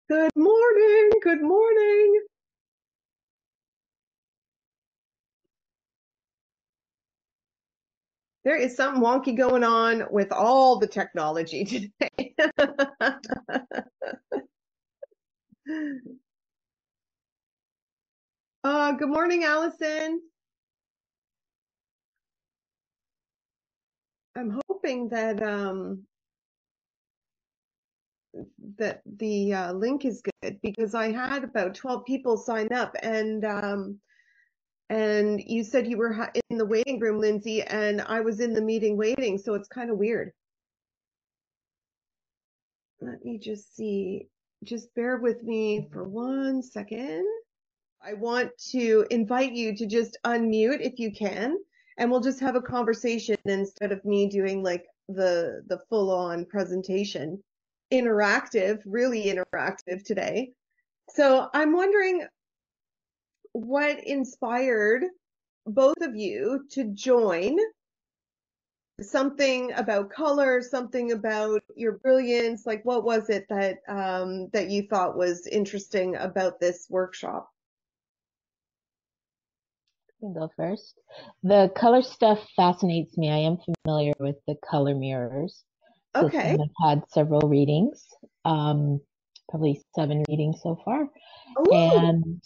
Good morning. Good morning. There is something wonky going on with all the technology today. Good morning, Allison. I'm hoping that the link is good because I had about 12 people sign up and you said you were in the waiting room, Lindsay, and I was in the meeting waiting, so it's kind of weird. Let me just see. Just bear with me for 1 second. I want to invite you to just unmute if you can, and we'll just have a conversation instead of me doing like the full-on presentation. Interactive, really interactive today. So I'm wondering what inspired both of you to join. Something about color, something about your brilliance, like what was it that you thought was interesting about this workshop? I can go first. The color stuff fascinates me. I am familiar with the color mirrors system. Okay. I've had several readings, probably 7 readings so far. Oh, And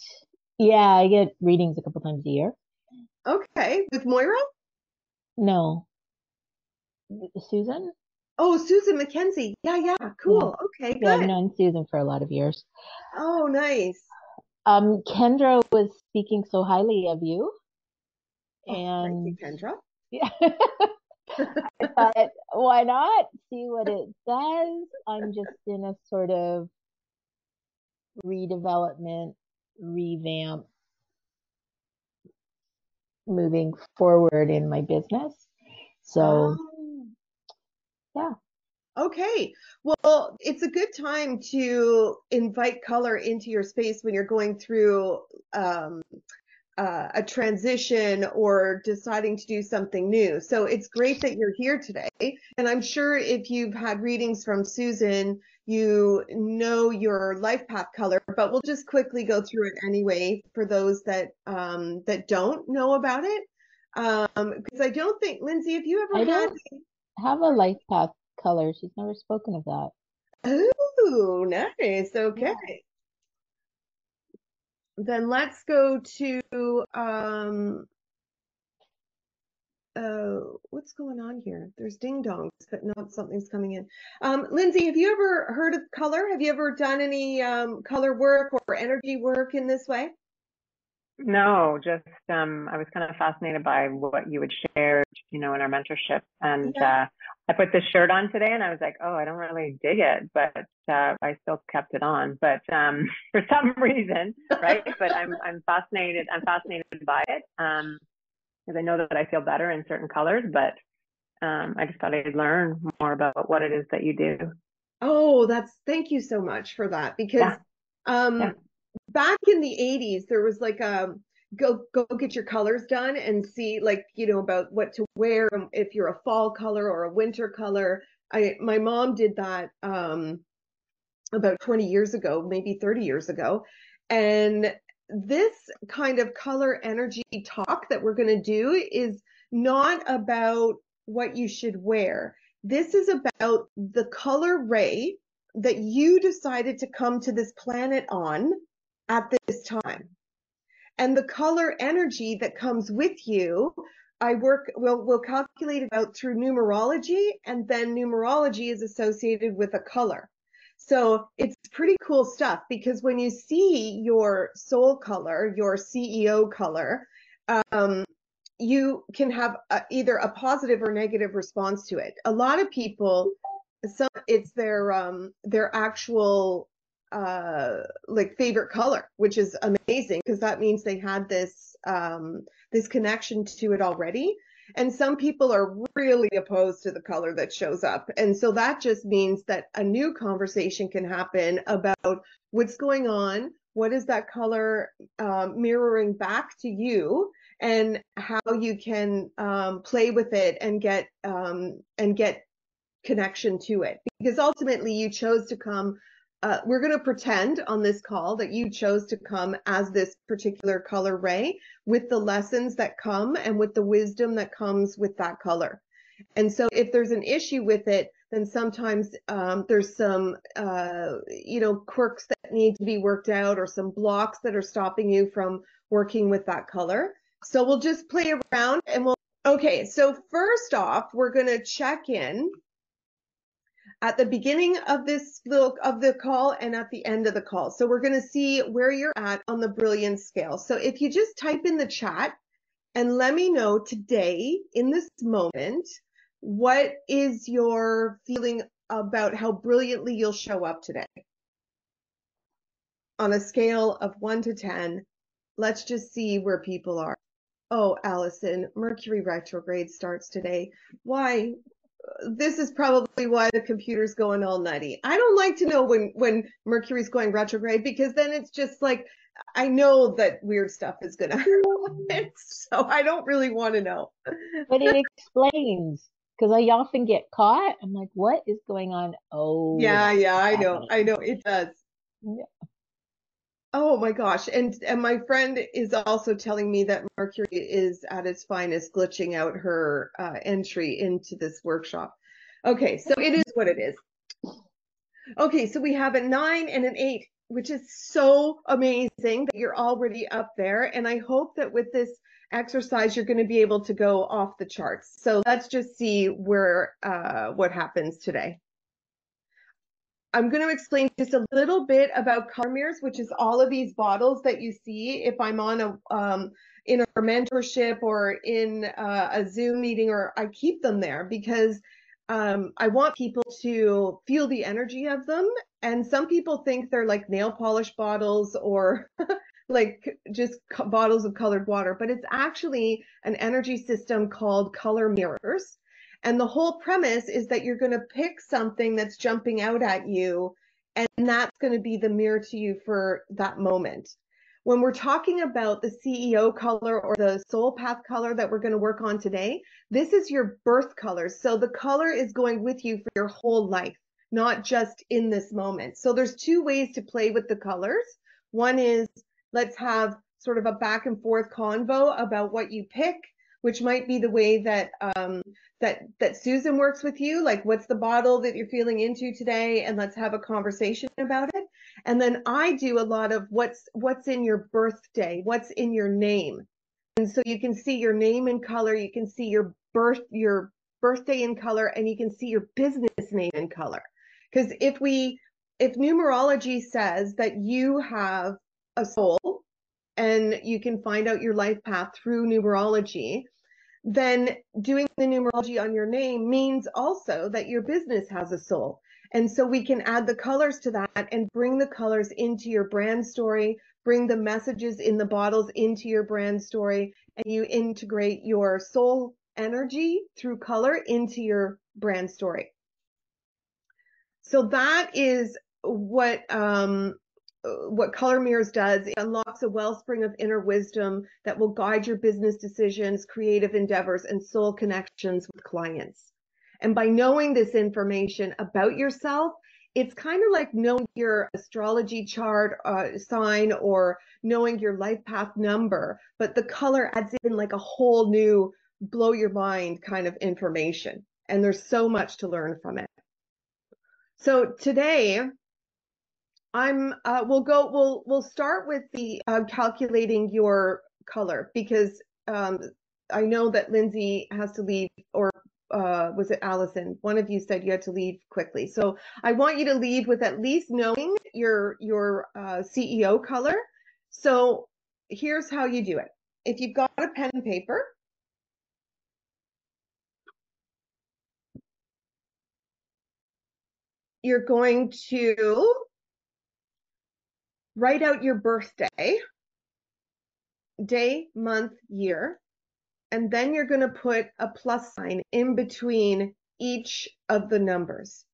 yeah, I get readings a couple times a year. okay. With Moira? No, Susan? Oh, Susan McKenzie. Yeah, yeah. Yeah. Cool. Okay, Yeah, I've good. known Susan for a lot of years. Oh, nice. Kendra was speaking so highly of you, Oh, thank you, and Kendra. yeah, I thought, why not see what it says? I'm just in a sort of redevelopment, revamp, moving forward in my business. So, Oh, yeah. okay. Well, it's a good time to invite color into your space when you're going through um, a transition or deciding to do something new. So it's great that you're here today. And I'm sure if you've had readings from Susan, you know your life path color, but we'll just quickly go through it anyway for those that don't know about it. Because I don't think, Lindsay, have you ever I had? don't have a life path color. She's never spoken of that. Oh, nice. Okay. Yeah. Then let's go to what's going on here? There's ding dongs, but not something's coming in. Lindsay, have you ever heard of color? Have you ever done any color work or energy work in this way? No, just I was kind of fascinated by what you had shared, in our mentorship. And Yeah. I put this shirt on today and I was like, oh, I don't really dig it, but I still kept it on. But for some reason, right? But I'm fascinated. I'm fascinated by it because I know that I feel better in certain colors. But I just thought I'd learn more about what it is that you do. Oh, thank you so much for that because Yeah, yeah. um back in the 80s there was like a go get your colors done and see like about what to wear if you're a fall color or a winter color. My mom did that about 20 years ago, maybe 30 years ago. And this kind of color energy talk that we're going to do is not about what you should wear. This is about the color ray that you decided to come to this planet on at this time. And the color energy that comes with you, we'll calculate it out through numerology, and then numerology is associated with a color. So it's pretty cool stuff because when you see your soul color, your CEO color, you can have either a positive or negative response to it. A lot of people, it's their actual like favorite color, which is amazing because that means they had this connection to it already. And some people are really opposed to the color that shows up. And so that just means that a new conversation can happen about what's going on, what is that color mirroring back to you, and how you can play with it and get connection to it. Because ultimately you chose to come we're going to pretend on this call that you chose to come as this particular color ray with the lessons that come and with the wisdom that comes with that color. And so if there's an issue with it, then sometimes there's some, quirks that need to be worked out or some blocks that are stopping you from working with that color. So we'll just play around and okay, so first off, we're going to check in at the beginning of the call and at the end of the call. So we're going to see where you're at on the Brilliance scale. So if you just type in the chat and let me know today in this moment, what is your feeling about how brilliantly you'll show up today? On a scale of 1 to 10, let's just see where people are. Oh, Allison, Mercury retrograde starts today. Why? This is probably why the computer's going all nutty. I don't like to know when Mercury's going retrograde, because then it's just like, I know that weird stuff is going to happen. So I don't really want to know. But it explains, because I often get caught. I'm like, what is going on? Oh, yeah, I know. happening. I know it does. Yeah. Oh my gosh. And my friend is also telling me that Mercury is at its finest, glitching out her entry into this workshop. Okay, so it is what it is. Okay, so we have a 9 and an 8, which is so amazing that you're already up there. And I hope that with this exercise, you're going to be able to go off the charts. So let's just see where what happens today. I'm going to explain just a little bit about color mirrors, which is all of these bottles that you see if I'm on in a mentorship or in a Zoom meeting, or I keep them there because I want people to feel the energy of them. And some people think they're like nail polish bottles or like just bottles of colored water, but it's actually an energy system called color mirrors. And the whole premise is that you're going to pick something that's jumping out at you, and that's going to be the mirror to you for that moment. When we're talking about the CEO color or the soul path color that we're going to work on today, this is your birth color. So the color is going with you for your whole life, not just in this moment. So there's two ways to play with the colors. One is, let's have sort of a back and forth convo about what you pick, which might be the way that that Susan works with you, like what's the bottle that you're feeling into today, and let's have a conversation about it. And then I do a lot of what's in your birthday, what's in your name. And so you can see your name in color, you can see your birthday in color, and you can see your business name in color. Because if numerology says that you have a soul and you can find out your life path through numerology, then doing the numerology on your name means also that your business has a soul. And so we can add the colors to that and bring the colors into your brand story, bring the messages in the bottles into your brand story, and you integrate your soul energy through color into your brand story. So that is what color mirrors does. It unlocks a wellspring of inner wisdom that will guide your business decisions, creative endeavors, and soul connections with clients. And by knowing this information about yourself, it's kind of like knowing your astrology chart sign or knowing your life path number, but the color adds in like a whole new blow your mind kind of information. And there's so much to learn from it. So today, we'll start with the calculating your color, because I know that Lindsay has to leave, or was it Allison? One of you said you had to leave quickly. So I want you to leave with at least knowing your CEO color. So here's how you do it. If you've got a pen and paper, you're going to write out your birthday, day, month, year, and then you're going to put a plus sign in between each of the numbers.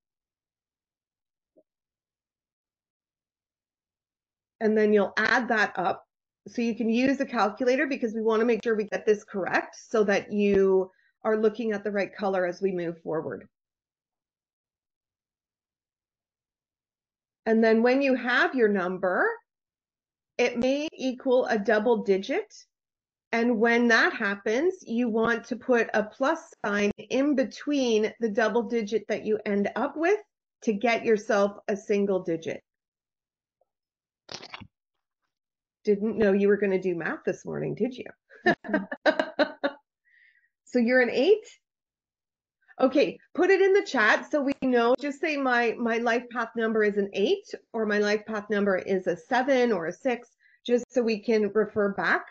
And then you'll add that up. So you can use the calculator, because we want to make sure we get this correct so that you are looking at the right color as we move forward. And then when you have your number, it may equal a double digit. And when that happens, you want to put a plus sign in between the double digit that you end up with to get yourself a single digit. Didn't know you were going to do math this morning, did you? So you're an 8? Okay, put it in the chat so we know. Just say my life path number is an 8, or my life path number is a 7 or a 6, just so we can refer back.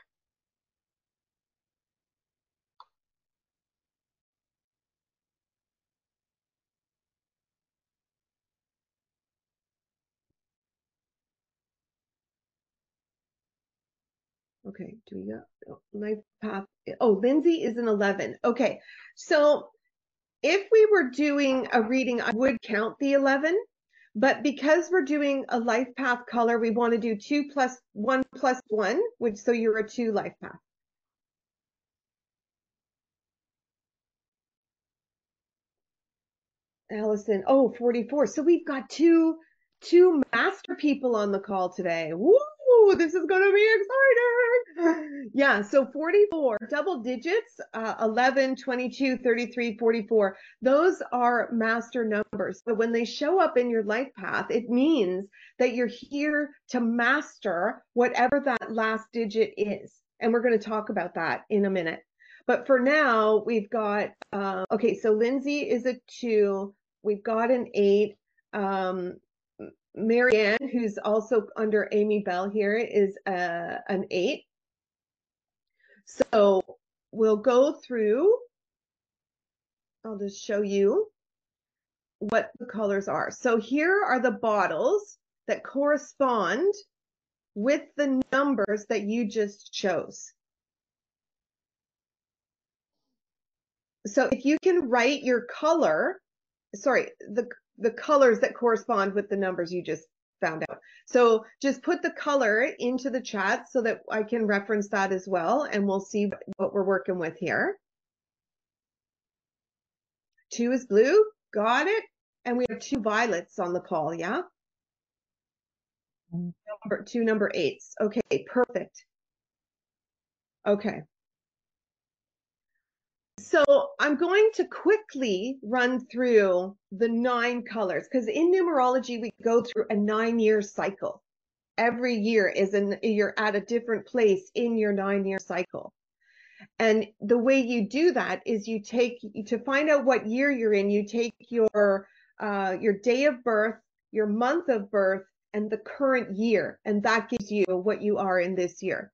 Okay, do we got life path? Oh, Lindsay is an 11. Okay, so if we were doing a reading, I would count the 11, but because we're doing a life path color, we want to do 2 plus 1 plus 1, which so you're a 2 life path. Allison, oh, 44. So we've got two master people on the call today. Woo! This is going to be exciting. Yeah, so 44, double digits, 11, 22, 33, 44. Those are master numbers. So when they show up in your life path, it means that you're here to master whatever that last digit is. And we're going to talk about that in a minute. But for now, we've got, okay, so Lindsay is a 2. We've got an 8. Marianne, who's also under Amy Bell here, is an 8. So we'll go through. I'll just show you what the colors are. So here are the bottles that correspond with the numbers that you just chose. So if you can write your color, sorry, the colors that correspond with the numbers you just found out. So just put the color into the chat so that I can reference that as well, and we'll see what we're working with here. 2 is blue, got it. And we have 2 violets on the call, yeah? Number 8s. Okay, perfect. Okay. So I'm going to quickly run through the 9 colors, because in numerology, we go through a 9-year cycle. Every year you're at a different place in your 9-year cycle. And the way you do that is to find out what year you're in, you take your day of birth, your month of birth, and the current year, and that gives you what you are in this year.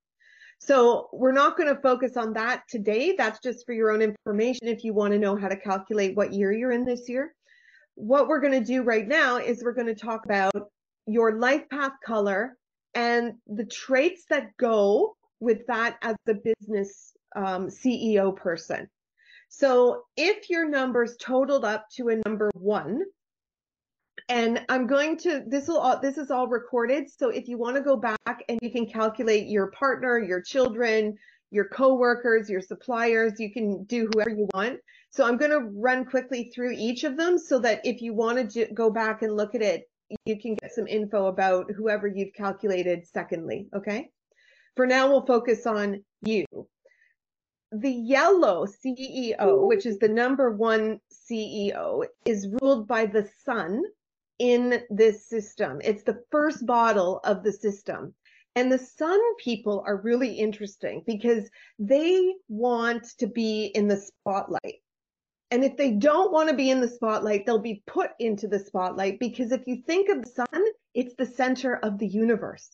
So we're not going to focus on that today. That's just for your own information if you want to know how to calculate what year you're in this year. What we're going to do right now is we're going to talk about your life path color and the traits that go with that as the business CEO person. So if your numbers totaled up to a number 1, and I'm going to, this is all recorded. So if you want to go back and you can calculate your partner, your children, your coworkers, your suppliers, you can do whoever you want. So I'm going to run quickly through each of them so that if you want to go back and look at it, you can get some info about whoever you've calculated secondly, okay? For now, we'll focus on you. The yellow CEO, which is the number 1 CEO, is ruled by the sun in this system. It's the first bottle of the system. And the sun people are really interesting because they want to be in the spotlight. And if they don't want to be in the spotlight, they'll be put into the spotlight because if you think of the sun, it's the center of the universe.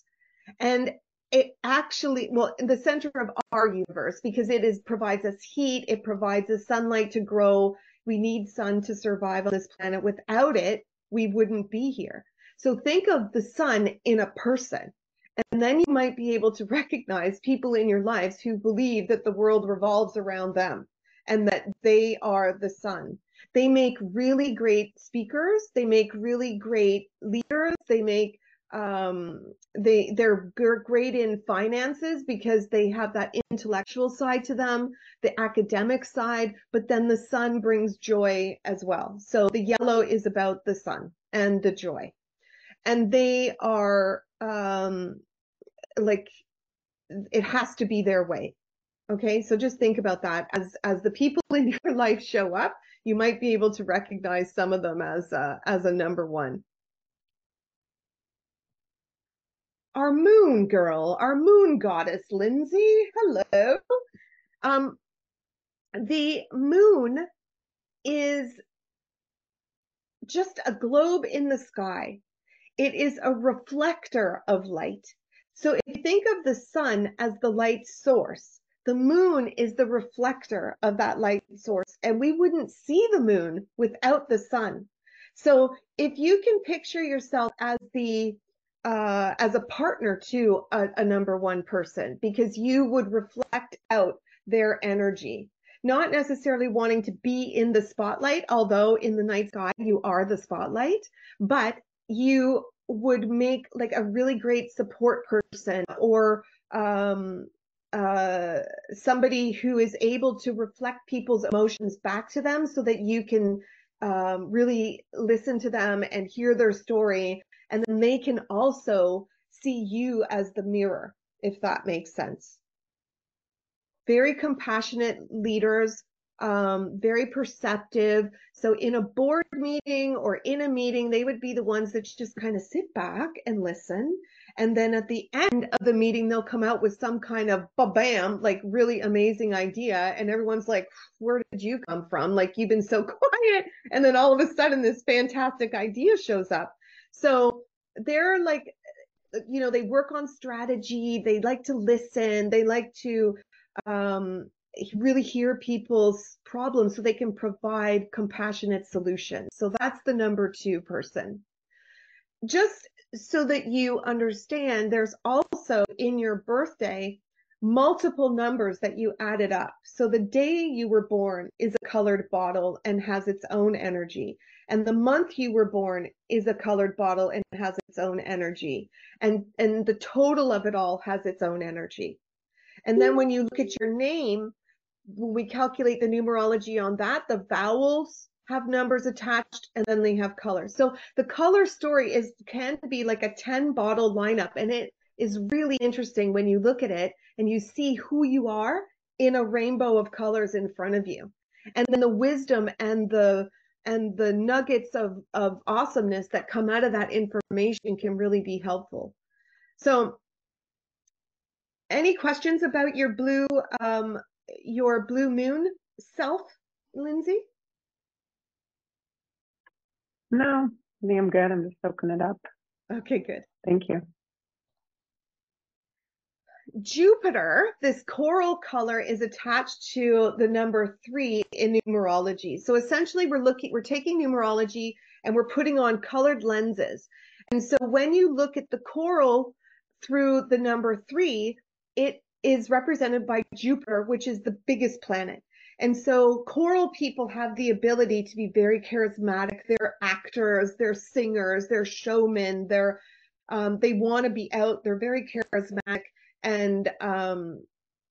And it actually, well, in the center of our universe, because it provides us heat, it provides us sunlight to grow. We need sun to survive on this planet. Without it, we wouldn't be here. So think of the sun in a person. And then you might be able to recognize people in your lives who believe that the world revolves around them and that they are the sun. They make really great speakers. They make really great leaders. They make they're great in finances because they have that intellectual side to them, the academic side, but then the sun brings joy as well. So the yellow is about the sun and the joy. and they are like, it has to be their way. Okay, so just think about that. As the people in your life show up, you might be able to recognize some of them as a number one. Our moon girl, our moon goddess, Lindsay. Hello. The moon is just a globe in the sky. It is a reflector of light. So if you think of the sun as the light source, the moon is the reflector of that light source, and we wouldn't see the moon without the sun. So if you can picture yourself as as a partner to a number one person, because you would reflect out their energy, not necessarily wanting to be in the spotlight, although in the night sky you are the spotlight, but you would make like a really great support person, or somebody who is able to reflect people's emotions back to them so that you can really listen to them and hear their story. And then they can also see you as the mirror, if that makes sense. Very compassionate leaders, very perceptive. So in a board meeting or in a meeting, they would be the ones that just kind of sit back and listen. And then at the end of the meeting, they'll come out with some kind of bam, like really amazing idea. And everyone's like, where did you come from? Like, you've been so quiet. And then all of a sudden this fantastic idea shows up. So they're like, you know, they work on strategy. They like to listen. They like to really hear people's problems so they can provide compassionate solutions. So that's the number two person. Just so that you understand, there's also in your birthday multiple numbers that you added up. So the day you were born is a colored bottle and has its own energy. And the month you were born is a colored bottle and has its own energy. And the total of it all has its own energy. And then when you look at your name, when we calculate the numerology on that, the vowels have numbers attached and then they have colors. So the color story can be like a 10 bottle lineup, and it is really interesting when you look at it and you see who you are in a rainbow of colors in front of you. And then the wisdom and the nuggets of awesomeness that come out of that information can really be helpful. So any questions about your blue moon self, Lindsay? No, I think I'm good. I'm just soaking it up. Okay, good. Thank you. Jupiter, this coral color, is attached to the number 3 in numerology. So essentially we're taking numerology and we're putting on colored lenses. And so when you look at the coral through the number 3, it is represented by Jupiter, which is the biggest planet. And so coral people have the ability to be very charismatic. They're actors, they're singers, they're showmen, they want to be out, they're very charismatic, and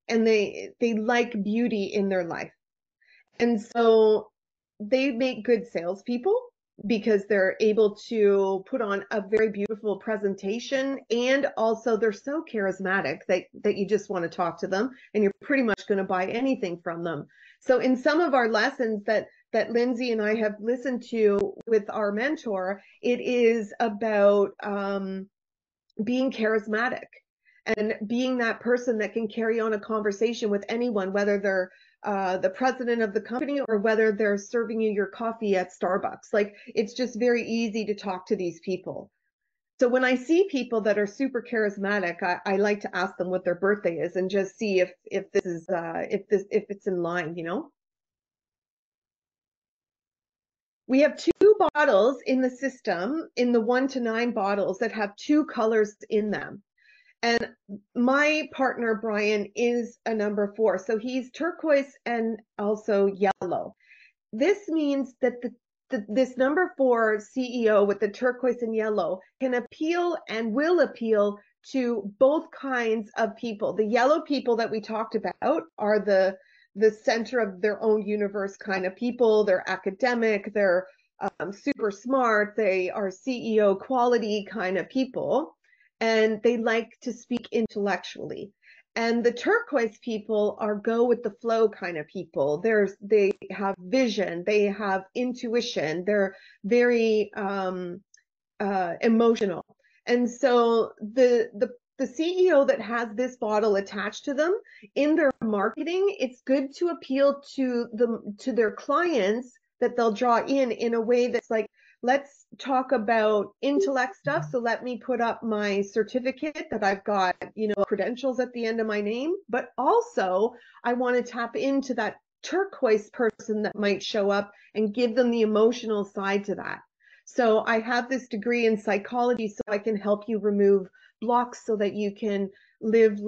they like beauty in their life. And so they make good salespeople because they're able to put on a very beautiful presentation, and also they're so charismatic that you just want to talk to them and you're pretty much going to buy anything from them. So in some of our lessons that Lindsay and I have listened to with our mentor, it is about being charismatic and being that person that can carry on a conversation with anyone, whether they're the president of the company or whether they're serving you your coffee at Starbucks. Like, it's just very easy to talk to these people. So when I see people that are super charismatic, I like to ask them what their birthday is and just see if this is if it's in line, you know. We have 2 bottles in the system, in the 1 to 9 bottles, that have 2 colors in them. And my partner, Brian, is a number 4. So he's turquoise and also yellow. This means that this number 4 CEO with the turquoise and yellow can appeal and will appeal to both kinds of people. The yellow people that we talked about are the center of their own universe kind of people. They're academic, they're super smart. They are CEO quality kind of people, and they like to speak intellectually. And the turquoise people are go with the flow kind of people. They have vision, they have intuition, they're very emotional. And so the CEO that has this bottle attached to them in their marketing, it's good to appeal to their clients that they'll draw in a way that's like, let's talk about intellect stuff. So let me put up my certificate that I've got, credentials at the end of my name, but also I want to tap into that turquoise person that might show up and give them the emotional side to that. So I have this degree in psychology so I can help you remove blocks so that you can live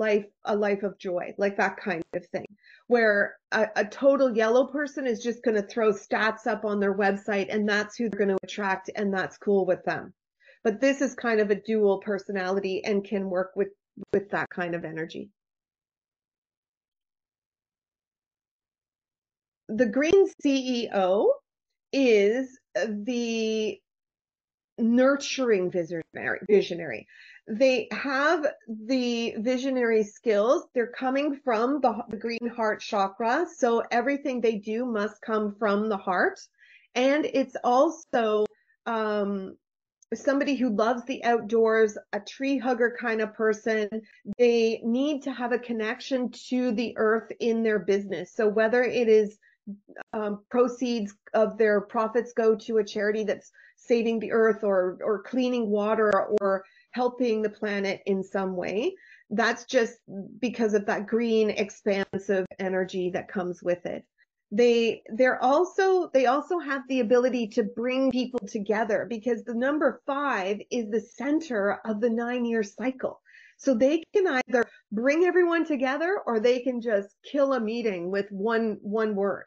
a life of joy, like that kind of thing. Where a total yellow person is just going to throw stats up on their website and that's who they're going to attract and that's cool with them. But this is kind of a dual personality and can work with that kind of energy. The green CEO is the nurturing visionary. They have the visionary skills. They're coming from the green heart chakra. So everything they do must come from the heart. And it's also somebody who loves the outdoors, a tree hugger kind of person. They need to have a connection to the earth in their business. So whether it is proceeds of their profits go to a charity that's saving the earth or cleaning water or helping the planet in some way, that's just because of that green expansive energy that comes with it. They also have the ability to bring people together because the number 5 is the center of the 9-year cycle. So they can either bring everyone together or they can just kill a meeting with one word.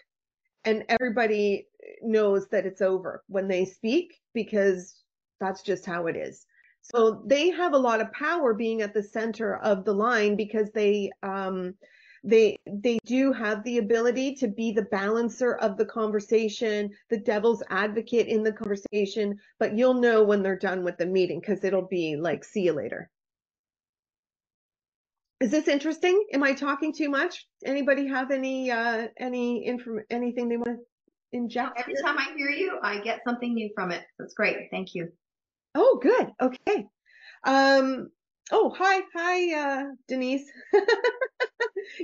And everybody knows that it's over when they speak because that's just how it is. So they have a lot of power being at the center of the line because they do have the ability to be the balancer of the conversation, the devil's advocate in the conversation, but you'll know when they're done with the meeting because it'll be like, see you later. Is this interesting? Am I talking too much? Anybody have anything they want to inject? Every time I hear you, I get something new from it. That's great. Thank you. Oh, good. Okay. Hi, Denise.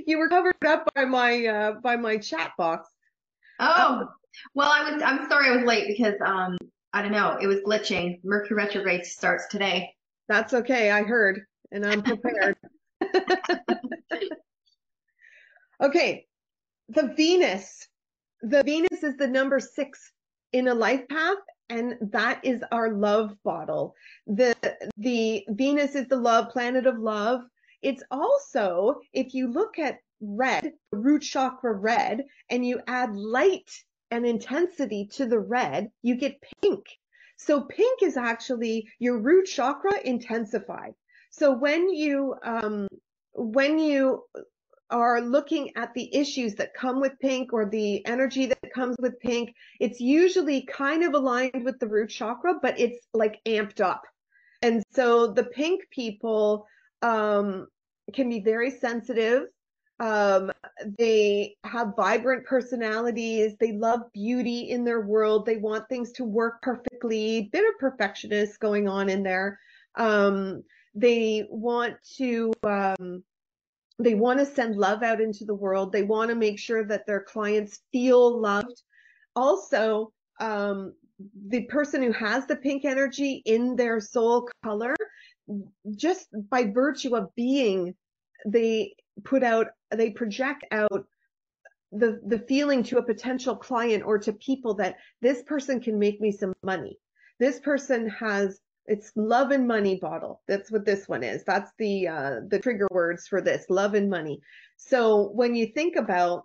You were covered up by my chat box. Oh, well, I'm sorry I was late because I don't know, it was glitching. Mercury retrograde starts today. That's okay. I heard, and I'm prepared. Okay. The Venus is the number 6 in a life path, and that is our love bottle. The Venus is the love planet of love. It's also, if you look at red, root chakra red, and you add light and intensity to the red, you get pink. So pink is actually your root chakra intensified. So when you are looking at the issues that come with pink or the energy that comes with pink, it's usually kind of aligned with the root chakra, but it's like amped up. And so the pink people can be very sensitive. They have vibrant personalities. They love beauty in their world. They want things to work perfectly. Bit of perfectionist going on in there. They want to send love out into the world. They want to make sure that their clients feel loved. Also, the person who has the pink energy in their soul color, just by virtue of being, they project out the feeling to a potential client or to people that this person can make me some money. This person has, it's love and money bottle. That's what this one is. That's the trigger words for this, love and money. So when you think about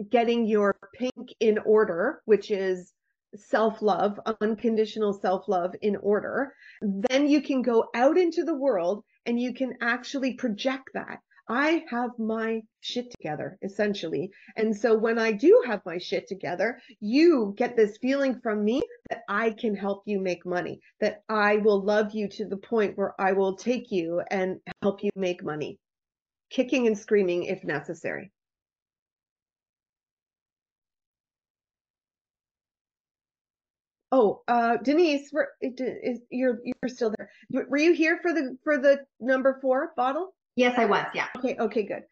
getting your pink in order, which is self-love, unconditional self-love in order, then you can go out into the world and you can actually project that. I have my shit together, essentially. And so when I do have my shit together, you get this feeling from me that I can help you make money, that I will love you to the point where I will take you and help you make money, kicking and screaming if necessary. Oh, Denise, you're still there. Were you here for the number 4 bottle? Yes, I was. Yeah. Okay, good.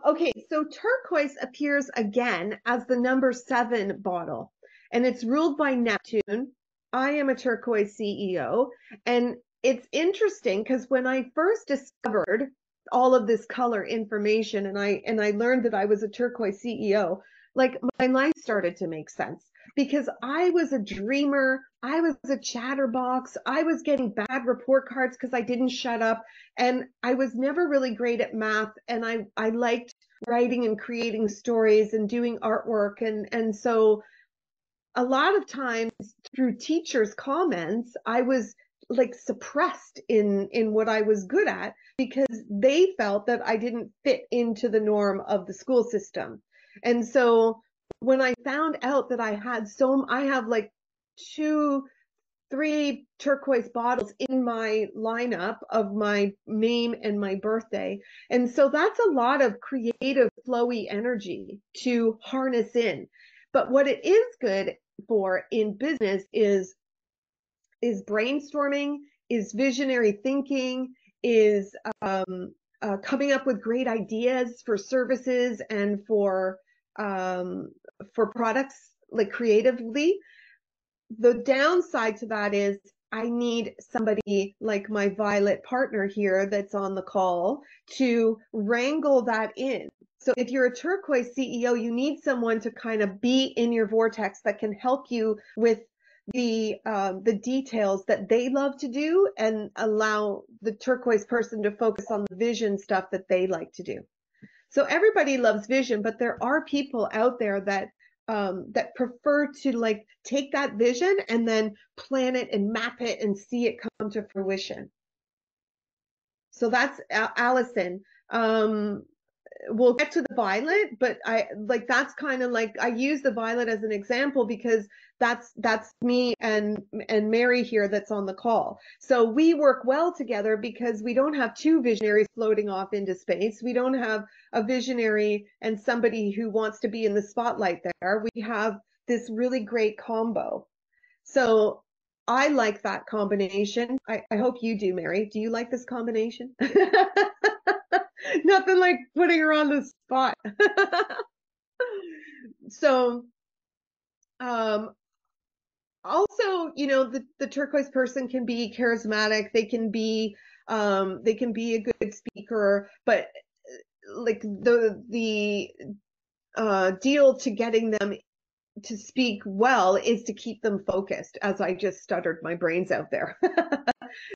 Okay, so turquoise appears again as the number 7 bottle, and it's ruled by Neptune. I am a turquoise CEO, and it's interesting because when I first discovered all of this color information, and I learned that I was a turquoise CEO, like my life started to make sense because I was a dreamer, I was a chatterbox, I was getting bad report cards because I didn't shut up, and I was never really great at math, and I liked writing and creating stories and doing artwork, and so a lot of times through teachers' comments, I was like suppressed in what I was good at because they felt that I didn't fit into the norm of the school system. And so when I found out that I have like 3 turquoise bottles in my lineup of my name and my birthday. And so that's a lot of creative, flowy energy to harness in. But what it is good for in business is brainstorming, is visionary thinking, is coming up with great ideas for services and for products like creatively. The downside to that is I need somebody like my Violet partner here that's on the call to wrangle that in. So if you're a turquoise CEO, you need someone to kind of be in your vortex that can help you with the details that they love to do and allow the turquoise person to focus on the vision stuff that they like to do. So everybody loves vision, but there are people out there that prefer to like take that vision and then plan it and map it and see it come to fruition. So that's Allison. We'll get to the violet, but that's kind of like I use the violet as an example because that's me and Mary here that's on the call. So we work well together because we don't have 2 visionaries floating off into space. We don't have a visionary and somebody who wants to be in the spotlight there. We have this really great combo. So I like that combination. I hope you do, Mary. Do you like this combination? Nothing like putting her on the spot. So, also, the turquoise person can be charismatic. They can be a good speaker, but like the deal to getting them to speak well is to keep them focused, as I just stuttered my brains out there.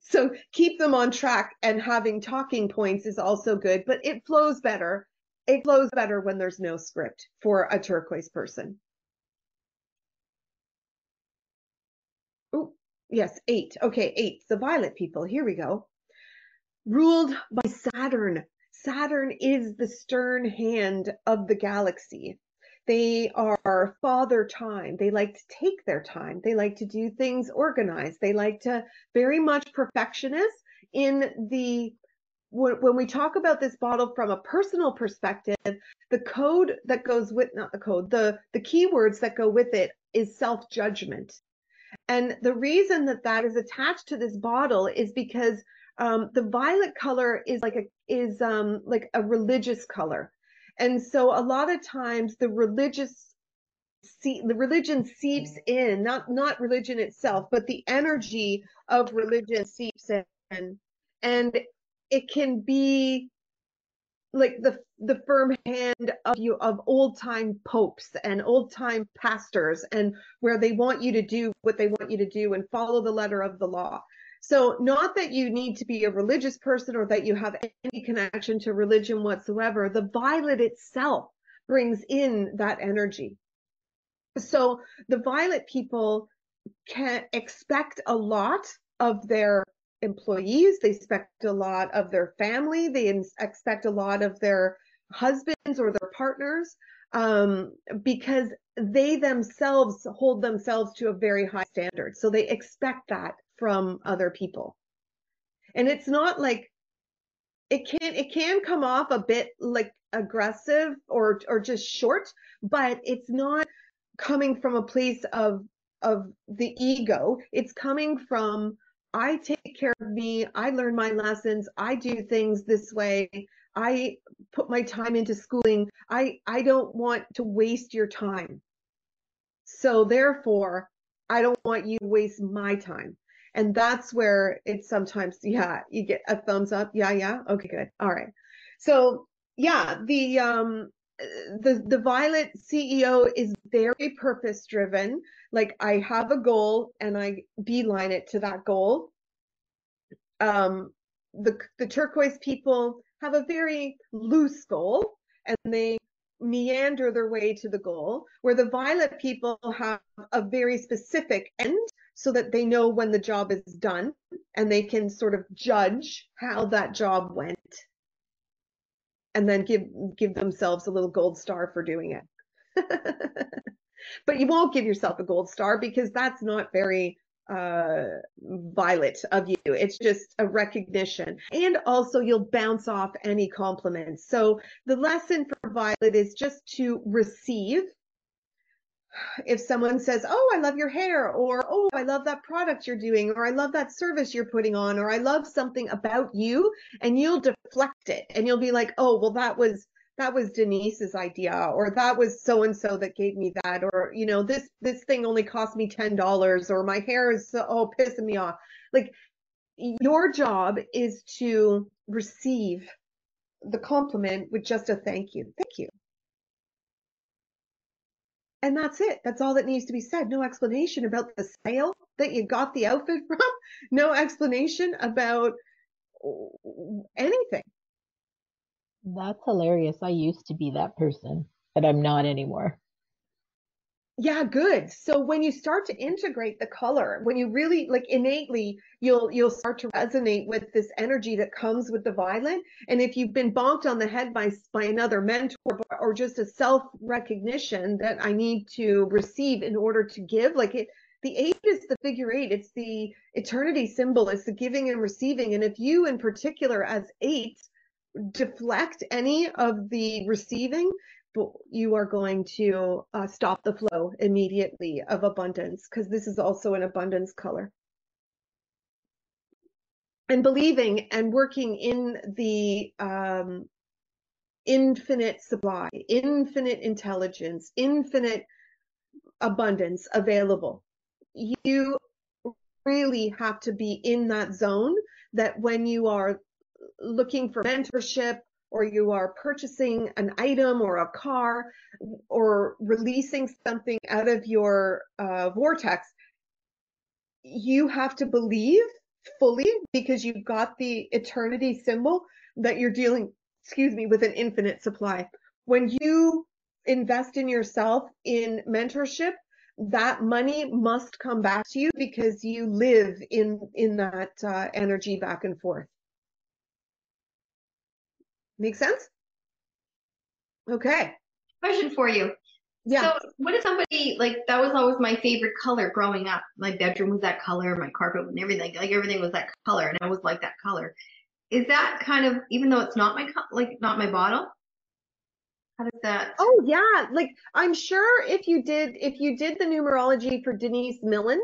So keep them on track, and having talking points is also good, but it flows better. It flows better when there's no script for a turquoise person. Oh, yes, 8. Okay, 8. The violet people. Here we go. Ruled by Saturn. Saturn is the stern hand of the galaxy. They are father time. They like to take their time. They like to do things organized. They like to very much perfectionist when we talk about this bottle from a personal perspective, the code that goes with, not the code, the keywords that go with it is self-judgment. And the reason that is attached to this bottle is because the violet color is like a religious color. And so a lot of times the religion seeps in, not religion itself, but the energy of religion seeps in. And it can be like the firm hand of old time popes and old time pastors, and where they want you to do what they want you to do and follow the letter of the law. So not that you need to be a religious person or that you have any connection to religion whatsoever. The violet itself brings in that energy. So the violet people can expect a lot of their employees, they expect a lot of their family, they expect a lot of their husbands or their partners, because they themselves hold themselves to a very high standard. So they expect that from other people. And it's not like, it can come off a bit like aggressive or just short, but it's not coming from a place of the ego. It's coming from, I take care of me, I learn my lessons, I do things this way, I put my time into schooling, I don't want to waste your time, so therefore I don't want you to waste my time. And that's where it's sometimes, yeah, you get a thumbs up. Yeah. Okay, good. All right. So yeah, the Violet CEO is very purpose driven. Like, I have a goal and I beeline it to that goal. The turquoise people have a very loose goal and they meander their way to the goal, where the violet people have a very specific end so that they know when the job is done and they can sort of judge how that job went and then give themselves a little gold star for doing it. But you won't give yourself a gold star because that's not very violet of you. It's just a recognition. And also you'll bounce off any compliments. So the lesson for violet is just to receive. If someone says, oh, I love your hair, or oh, I love that product you're doing, or I love that service you're putting on, or I love something about you, and you'll deflect it and you'll be like, oh, well, that was Denise's idea, or that was so and so that gave me that, or this thing only cost me $10, or my hair is pissing me off. Like, your job is to receive the compliment with just a thank you. And that's it. That's all that needs to be said. No explanation about the sale that you got the outfit from. No explanation about anything. That's hilarious. I used to be that person, but I'm not anymore. Yeah, good. So when you start to integrate the color, when you really, like, innately, you'll start to resonate with this energy that comes with the violet. And if you've been bonked on the head by another mentor, or just a self-recognition that I need to receive in order to give, like, the 8 is the figure 8. It's the eternity symbol. It's the giving and receiving. And if you in particular as 8 deflect any of the receiving, you are going to stop the flow immediately of abundance, because this is also an abundance color. And believing and working in the infinite supply, infinite intelligence, infinite abundance available. You really have to be in that zone, that when you are looking for mentorship, or you are purchasing an item or a car, or releasing something out of your vortex, you have to believe fully, because you've got the eternity symbol, that you're dealing, with an infinite supply. When you invest in yourself in mentorship, that money must come back to you, because you live in that energy back and forth. Make sense? Okay. Question for you. Yeah. So what if somebody, like, that was always my favorite color growing up. My bedroom was that color, my carpet and everything, like everything was that color, and I was like that color. Is that kind of, even though it's not not my bottle? How does that? Oh yeah, like, I'm sure if you did the numerology for Denise Millen,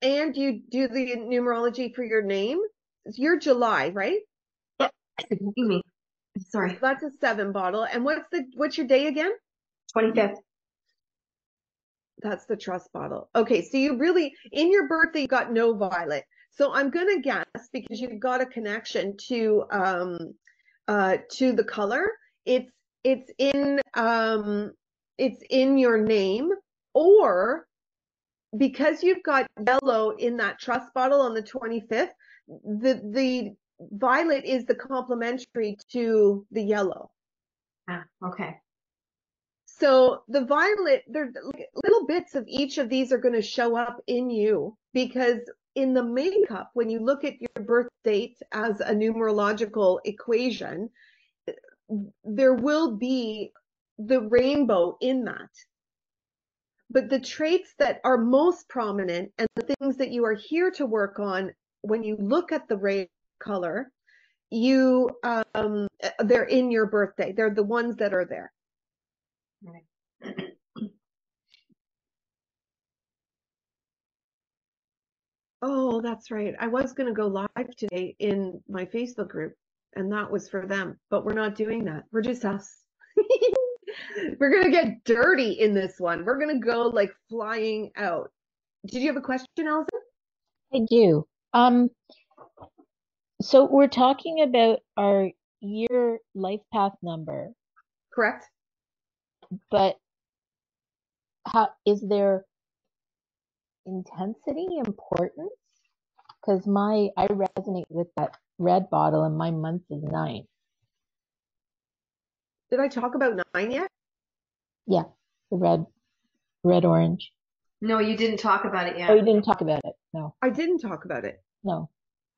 and you do the numerology for your name, you're July, right? Yeah. Excuse me. Sorry. So that's a 7 bottle. And what's your day again? 25th. That's the trust bottle. Okay, so you really, in your birthday, you got no violet. So I'm gonna guess, because you've got a connection to the color, it's in your name, or because you've got yellow in that trust bottle on the 25th, the violet is the complementary to the yellow. Ah, okay. So the violet, little bits of each of these are going to show up in you, because in the makeup, when you look at your birth date as a numerological equation, there will be the rainbow in that. But the traits that are most prominent and the things that you are here to work on when you look at the rainbow color, they're in your birthday. They're the ones that are there. Oh, that's right. I was going to go live today in my Facebook group, and that was for them, but we're not doing that. We're just us. We're going to get dirty in this one. We're going to go like flying out. Did you have a question, Allison? I do. So we're talking about our year life path number, Correct. but how is there intensity importance? Because I resonate with that red bottle and my month is 9. Did I talk about 9 yet? Yeah, the red orange. No, you didn't talk about it Oh, yet. you didn't talk about it. No. I didn't talk about it. No.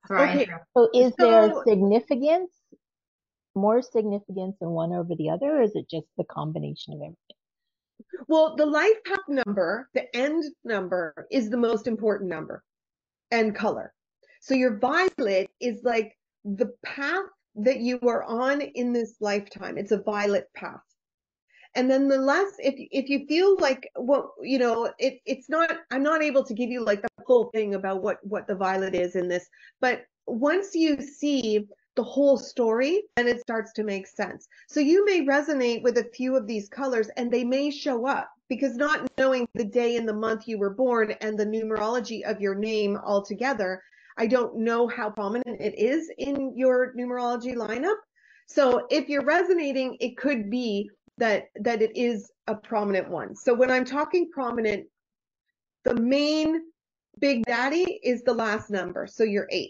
Sorry. Okay. So is there significance, more significance in one over the other, or is it just the combination of everything? Well, the life path number, the end number, is the most important number, and color. So your violet is like the path that you are on in this lifetime. It's a violet path. And then the less, if you feel like it's not, I'm not able to give you like the full thing about what the violet is in this, but once you see the whole story, then it starts to make sense. So you may resonate with a few of these colors and they may show up because not knowing the day and the month you were born and the numerology of your name altogether, I don't know how prominent it is in your numerology lineup. So if you're resonating, it could be that it is a prominent one. So when I'm talking prominent, the main big daddy is the last number. So you're 8.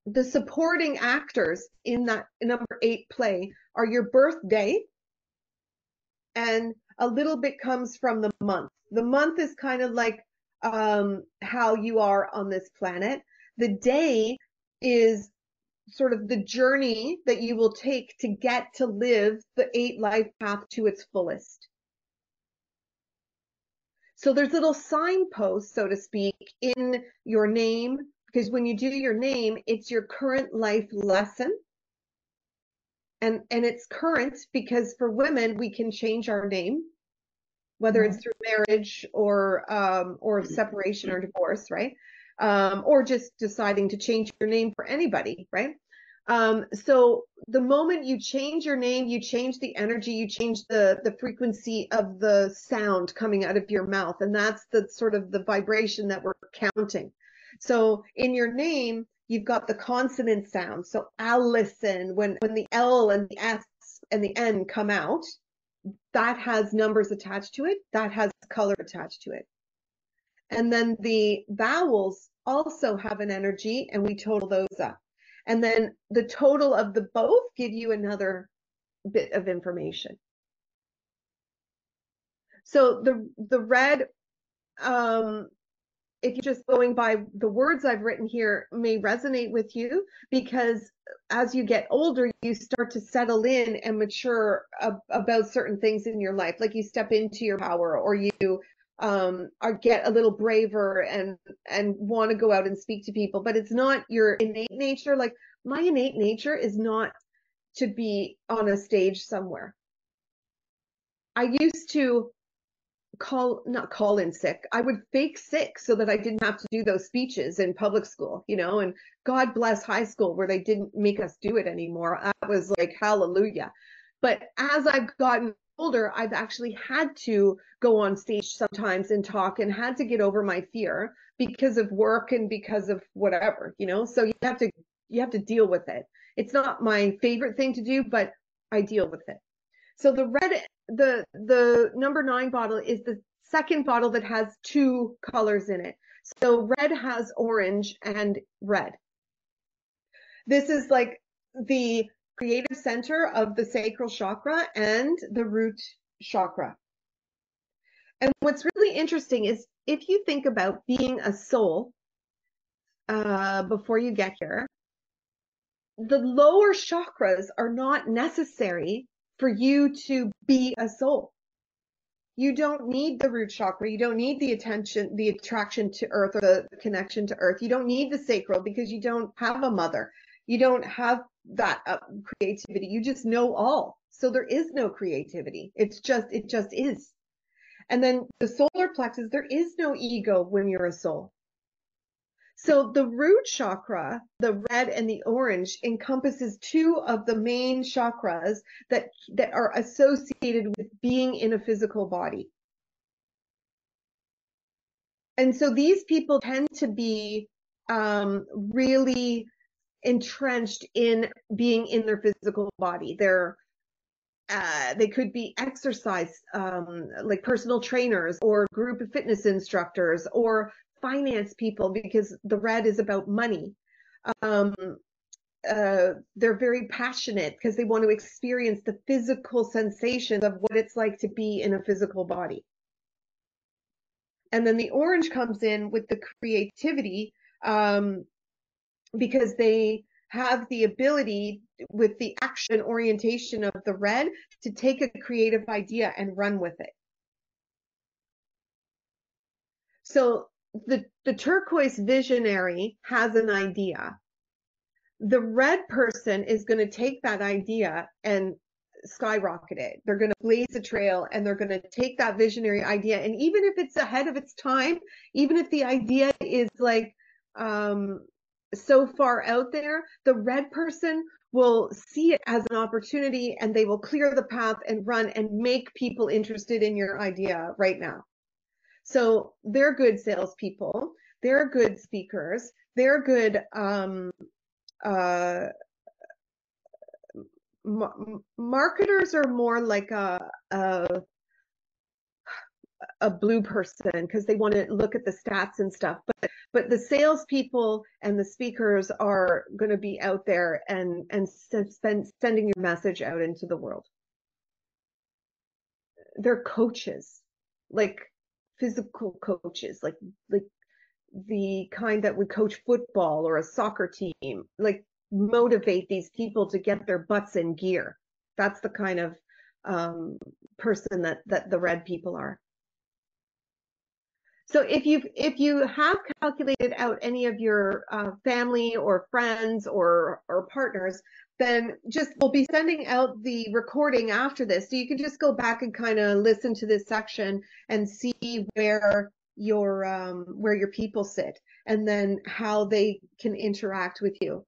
The supporting actors in that number 8 play are your birthday, and a little bit comes from the month. The month is kind of like how you are on this planet. The day is sort of the journey that you will take to get to live the 8 life path to its fullest. So there's little signposts, so to speak, in your name, because when you do your name, it's your current life lesson. And it's current because for women, we can change our name, whether it's through marriage or separation or divorce, right? Or just deciding to change your name for anybody, right? So the moment you change your name, you change the energy, you change the frequency of the sound coming out of your mouth. And that's the sort of the vibration that we're counting. So in your name, you've got the consonant sound. So Allison, when the L and the S and the N come out, that has numbers attached to it, that has color attached to it. And then the vowels also have an energy, and we total those up. And then the total of the both give you another bit of information. So the red, if you're just going by the words I've written here, may resonate with you because as you get older, you start to settle in and mature about certain things in your life. Like you step into your power, or you get a little braver and want to go out and speak to people. But it's not your innate nature. Like my innate nature is not to be on a stage somewhere. I used to not call in sick. I would fake sick so that I didn't have to do those speeches in public school, and God bless high school where they didn't make us do it anymore. That was like, hallelujah. But as I've gotten older, I've actually had to go on stage sometimes and talk and had to get over my fear because of work and because of whatever, so you have to deal with it. It's not my favorite thing to do, but I deal with it. So the number 9 bottle is the second bottle that has 2 colors in it. So red has orange and red. This is like the creative center of the sacral chakra and the root chakra. And what's really interesting is if you think about being a soul, before you get here, the lower chakras are not necessary for you to be a soul. You don't need the root chakra. You don't need the attraction to earth, or the connection to earth. You don't need the sacral because you don't have a mother. You don't have that creativity. You just know all. So there is no creativity. It just is. And then the solar plexus, there is no ego when you're a soul. So the root chakra, the red and the orange, encompasses two of the main chakras that are associated with being in a physical body. And so these people tend to be really entrenched in being in their physical body. They could be exercise, like personal trainers or group fitness instructors or finance people, because the red is about money. They're very passionate because they want to experience the physical sensations of what it's like to be in a physical body. And then the orange comes in with the creativity, because they have the ability, with the action orientation of the red, to take a creative idea and run with it. So the turquoise visionary has an idea. The red person is going to take that idea and skyrocket it. They're going to blaze a trail, and they're going to take that visionary idea. And even if it's ahead of its time, even if the idea is like so far out there, the red person will see it as an opportunity, and they will clear the path and run and make people interested in your idea right now. So they're good salespeople. They're good speakers. They're good marketers are more like a blue person, because they want to look at the stats and stuff. But the salespeople and the speakers are going to be out there and sending your message out into the world. They're coaches, like physical coaches, like the kind that would coach football or a soccer team, like motivate these people to get their butts in gear. That's the kind of person that the red people are. So if you have calculated out any of your family or friends or partners, then we'll be sending out the recording after this, so you can just go back and kind of listen to this section and see where your people sit, and then how they can interact with you.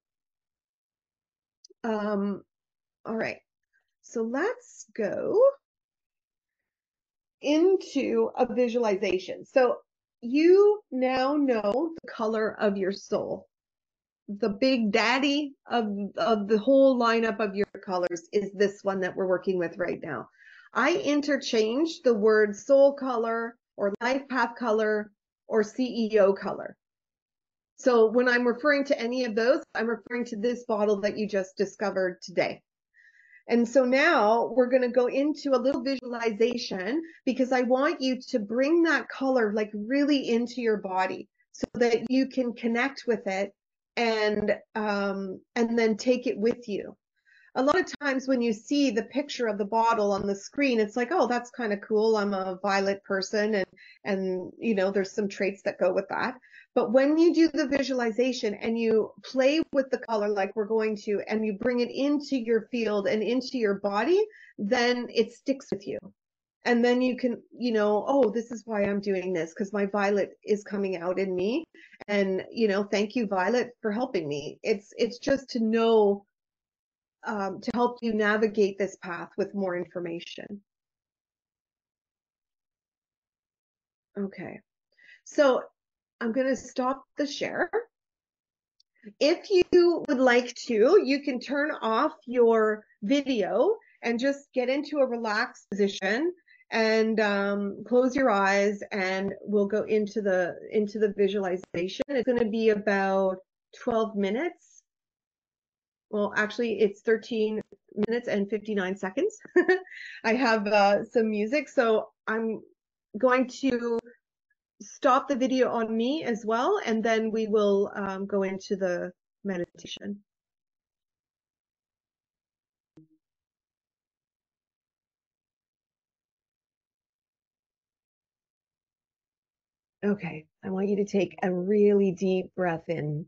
All right, so let's go into a visualization. So you now know the color of your soul. The big daddy of the whole lineup of your colors is this one that we're working with right now. I interchange the word soul color or life path color or CEO color. So when I'm referring to any of those, I'm referring to this bottle that you just discovered today. And so now we're going to go into a little visualization, because I want you to bring that color like really into your body so that you can connect with it and then take it with you. A lot of times when you see the picture of the bottle on the screen, it's like, oh, that's kind of cool. I'm a violet person, and you know, there's some traits that go with that. But when you do the visualization and you play with the color like we're going to, and you bring it into your field and into your body, then it sticks with you. And then you can, you know, oh, this is why I'm doing this, because my violet is coming out in me. And, you know, thank you, Violet, for helping me. It's just to know, to help you navigate this path with more information. Okay, so I'm going to stop the share. If you would like to, you can turn off your video and just get into a relaxed position and close your eyes, and we'll go into the visualization. It's going to be about 12 minutes. Well, actually, it's 13 minutes and 59 seconds. I have some music, so I'm going to stop the video on me as well, and then we will go into the meditation. Okay, I want you to take a really deep breath in.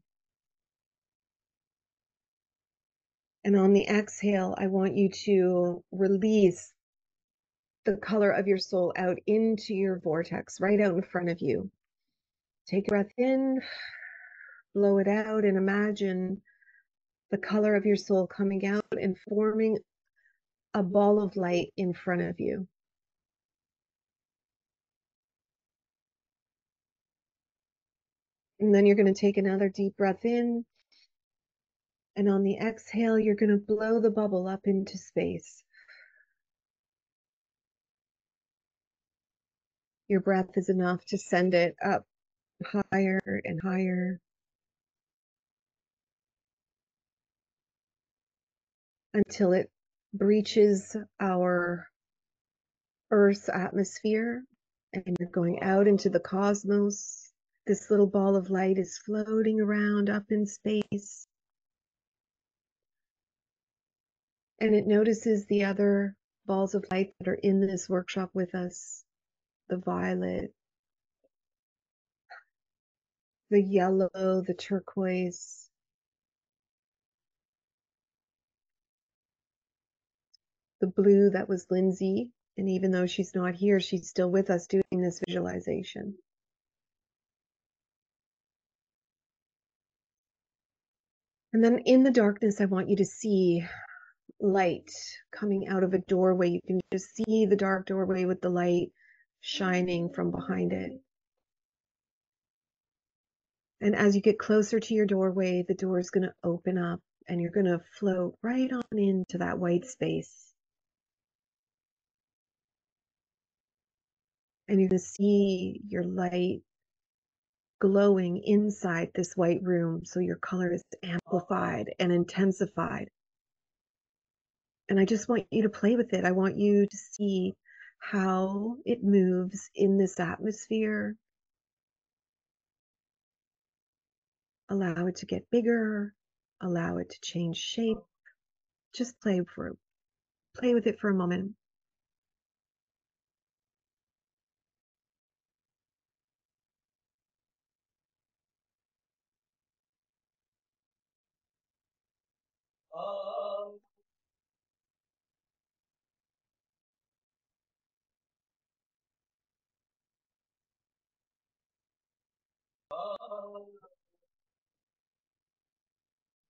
And on the exhale, I want you to release the color of your soul out into your vortex, right out in front of you. Take a breath in, blow it out, and imagine the color of your soul coming out and forming a ball of light in front of you. And then you're going to take another deep breath in. And on the exhale, you're going to blow the bubble up into space. Your breath is enough to send it up higher and higher until it breaches our Earth's atmosphere and you're going out into the cosmos. This little ball of light is floating around up in space. And it notices the other balls of light that are in this workshop with us. The violet, the yellow, the turquoise, the blue that was Lindsay. And even though she's not here, she's still with us doing this visualization. And then in the darkness, I want you to see light coming out of a doorway. You can just see the dark doorway with the light shining from behind it. And as you get closer to your doorway, the door is going to open up and you're going to float right on into that white space. And you're going to see your light glowing inside this white room. So your color is amplified and intensified. And I just want you to play with it. I want you to see how it moves in this atmosphere. Allow it to get bigger. Allow it to change shape. Just play with it for a moment.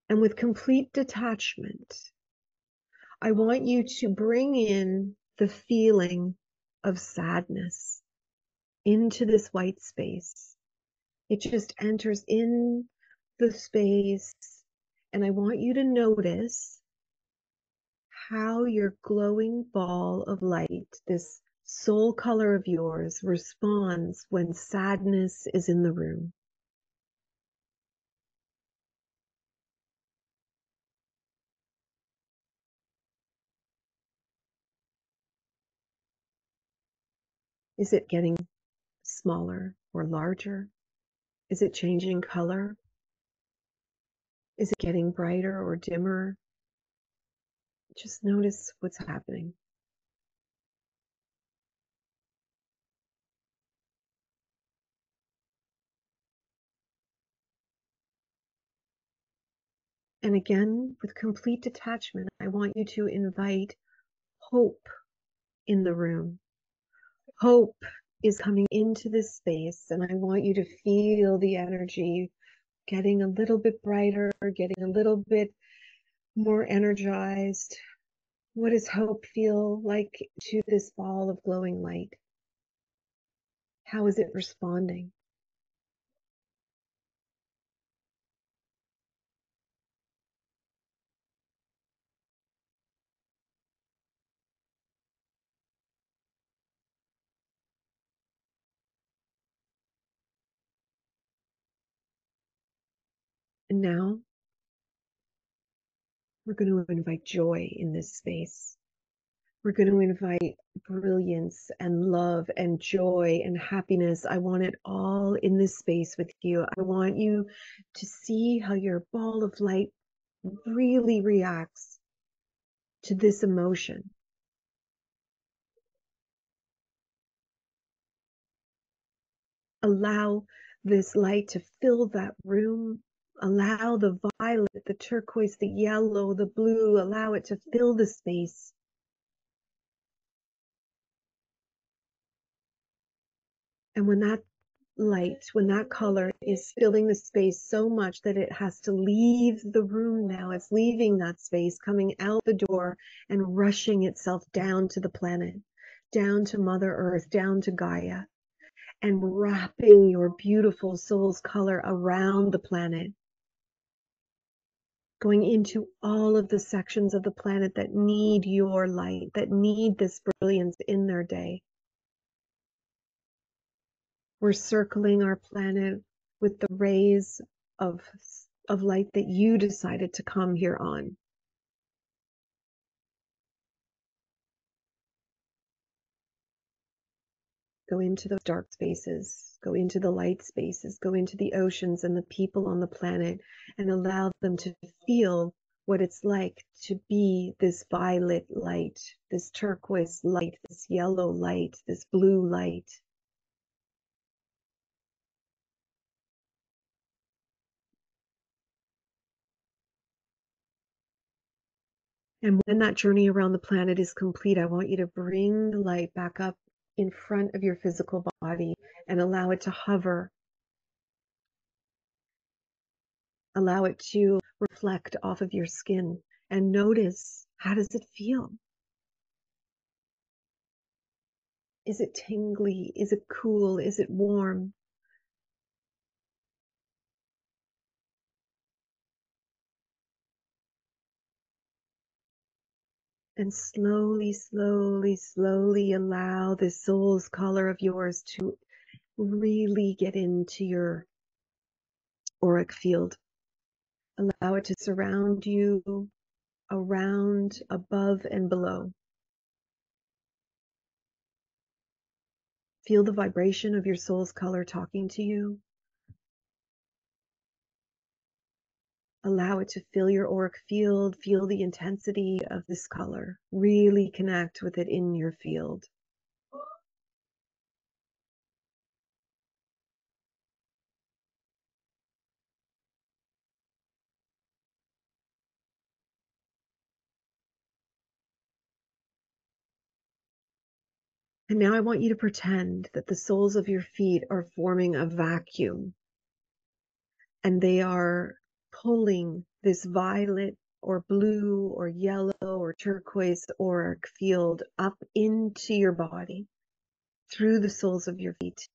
And with complete detachment, I want you to bring in the feeling of sadness into this white space. It just enters in the space, and I want you to notice how your glowing ball of light, this soul color of yours, responds when sadness is in the room. Is it getting smaller or larger? Is it changing color? Is it getting brighter or dimmer? Just notice what's happening. And again, with complete detachment, I want you to invite hope in the room. Hope is coming into this space, and I want you to feel the energy getting a little bit brighter, getting a little bit more energized. What does hope feel like to this ball of glowing light? How is it responding? And now we're going to invite joy in this space. We're going to invite brilliance and love and joy and happiness. I want it all in this space with you. I want you to see how your ball of light really reacts to this emotion. Allow this light to fill that room. Allow the violet, the turquoise, the yellow, the blue, allow it to fill the space. And when that light, when that color is filling the space so much that it has to leave the room now, it's leaving that space, coming out the door and rushing itself down to the planet, down to Mother Earth, down to Gaia, and wrapping your beautiful soul's color around the planet, going into all of the sections of the planet that need your light, that need this brilliance in their day. We're circling our planet with the rays of light that you decided to come here on. Go into those dark spaces, go into the light spaces, go into the oceans and the people on the planet, and allow them to feel what it's like to be this violet light, this turquoise light, this yellow light, this blue light. And when that journey around the planet is complete, I want you to bring the light back up in front of your physical body and allow it to hover. Allow it to reflect off of your skin and notice, how does it feel? Is it tingly? Is it cool? Is it warm? And slowly, slowly, slowly allow this soul's color of yours to really get into your auric field. Allow it to surround you, around, above, and below. Feel the vibration of your soul's color talking to you. Allow it to fill your auric field. Feel the intensity of this color. Really connect with it in your field. And now I want you to pretend that the soles of your feet are forming a vacuum, and they are pulling this violet or blue or yellow or turquoise auric field up into your body through the soles of your feet.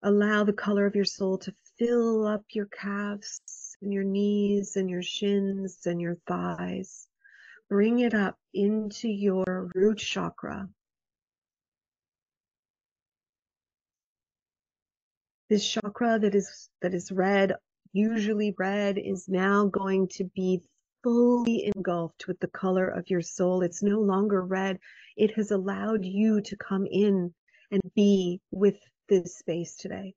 Allow the color of your soul to fill up your calves and your knees and your shins and your thighs. Bring it up into your root chakra. This chakra that is red, usually red, is now going to be fully engulfed with the color of your soul. It's no longer red. It has allowed you to come in and be with this space today.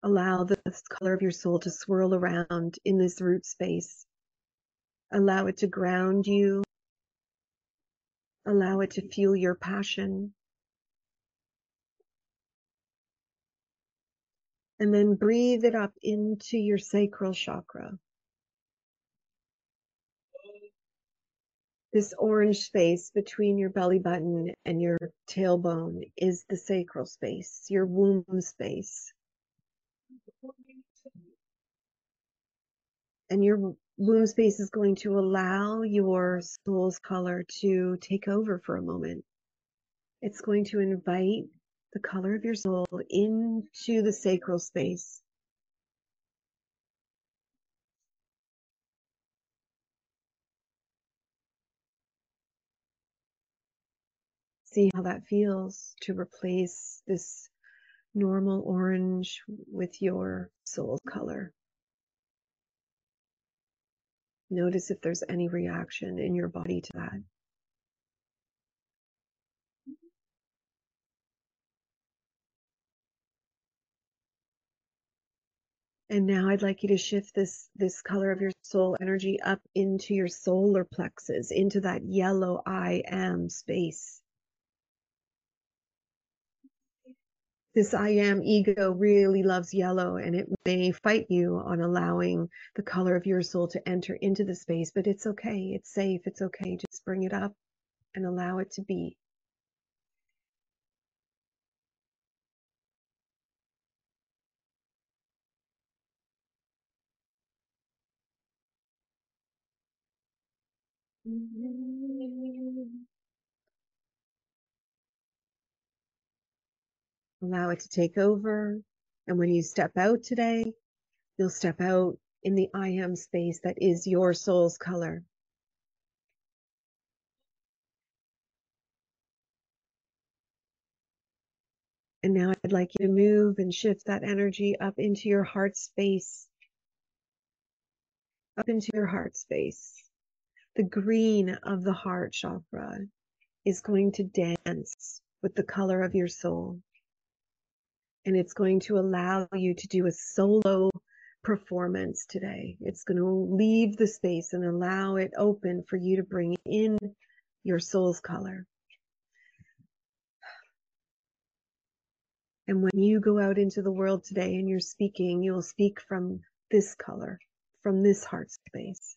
Allow the color of your soul to swirl around in this root space. Allow it to ground you. Allow it to fuel your passion. And then breathe it up into your sacral chakra. This orange space between your belly button and your tailbone is the sacral space, your womb space. And your womb space is going to allow your soul's color to take over for a moment. It's going to invite the color of your soul into the sacral space. See how that feels to replace this normal orange with your soul color. Notice if there's any reaction in your body to that. And now I'd like you to shift this color of your soul energy up into your solar plexus, into that yellow I am space. This I am ego really loves yellow, and it may fight you on allowing the color of your soul to enter into the space, but it's okay. It's safe. It's okay. Just bring it up and allow it to be. Allow it to take over. And when you step out today, you'll step out in the I am space that is your soul's color. And now I'd like you to move and shift that energy up into your heart space. Up into your heart space. The green of the heart chakra is going to dance with the color of your soul. And it's going to allow you to do a solo performance today. It's going to leave the space and allow it open for you to bring in your soul's color. And when you go out into the world today and you're speaking, you'll speak from this color, from this heart space.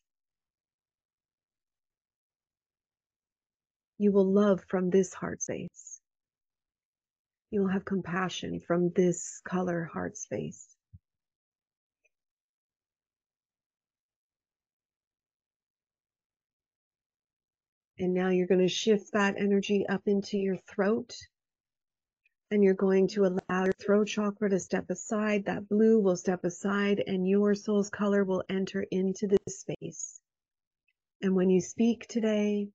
You will love from this heart space. You will have compassion from this color heart space. And now you're going to shift that energy up into your throat. And you're going to allow your throat chakra to step aside. That blue will step aside and your soul's color will enter into this space. And when you speak today,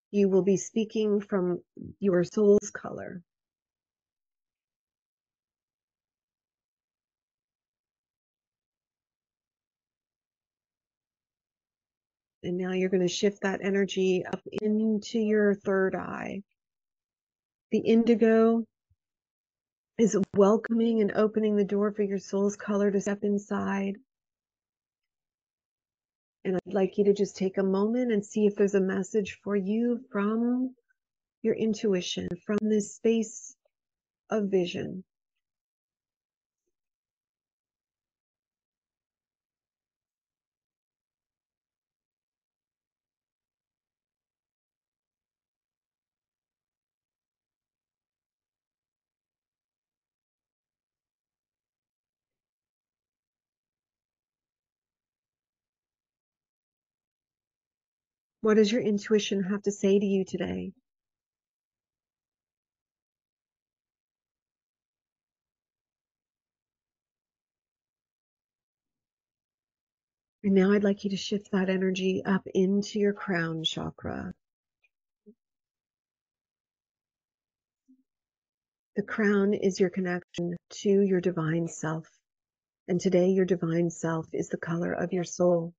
you will be speaking from your soul's color. And now you're going to shift that energy up into your third eye. The indigo is welcoming and opening the door for your soul's color to step inside. And I'd like you to just take a moment and see if there's a message for you from your intuition, from this space of vision. What does your intuition have to say to you today? And now I'd like you to shift that energy up into your crown chakra. The crown is your connection to your divine self. And today your divine self is the color of your soul.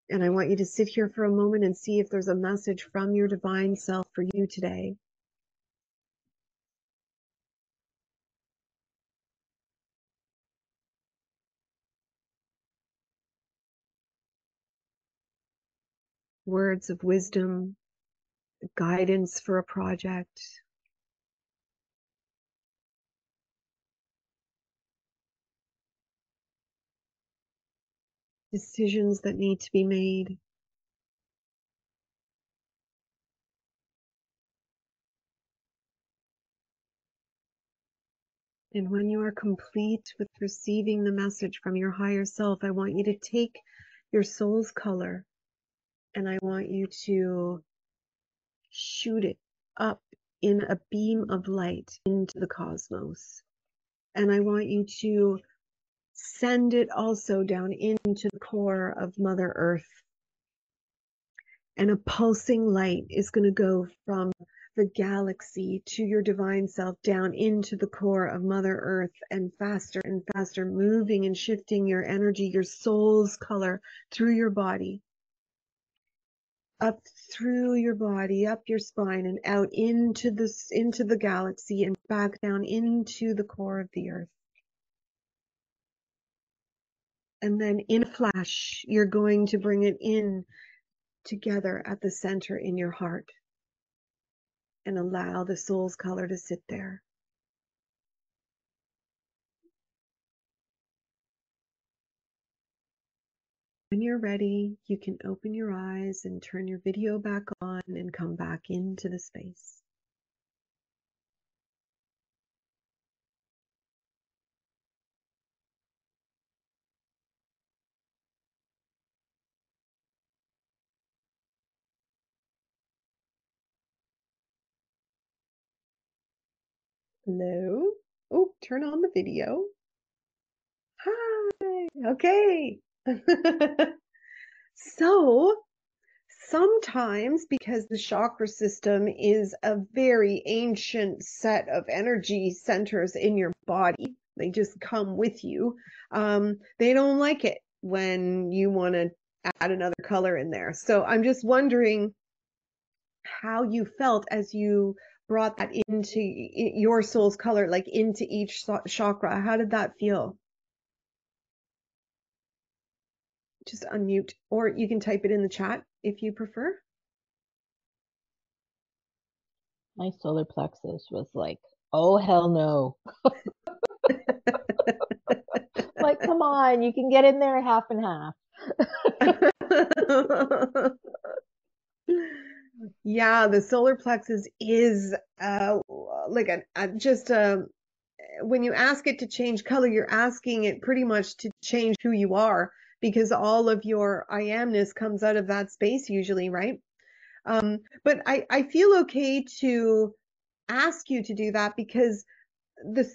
And I want you to sit here for a moment and see if there's a message from your divine self for you today. Words of wisdom, guidance for a project, decisions that need to be made. And when you are complete with receiving the message from your higher self, I want you to take your soul's color and I want you to shoot it up in a beam of light into the cosmos. And I want you to send it also down into the core of Mother Earth. And a pulsing light is going to go from the galaxy to your divine self, down into the core of Mother Earth, and faster, moving and shifting your energy, your soul's color through your body, up through your body, up your spine, and out into the galaxy, and back down into the core of the earth. And then in a flash, you're going to bring it in together at the center in your heart, and allow the soul's color to sit there. When you're ready, you can open your eyes and turn your video back on and come back into the space. Hello? Oh, turn on the video. Hi. Okay. So, sometimes, because the chakra system is a very ancient set of energy centers in your body, they just come with you. They don't like it when you want to add another color in there. So I'm just wondering how you felt as you brought that into your soul's color, like into each chakra. How did that feel? Just unmute, or you can type it in the chat if you prefer. My solar plexus was like, oh, hell no. Like, come on, you can get in there half and half. Yeah, the solar plexus is like when you ask it to change color, you're asking it pretty much to change who you are, because all of your I amness comes out of that space usually, right? But I feel okay to ask you to do that, because the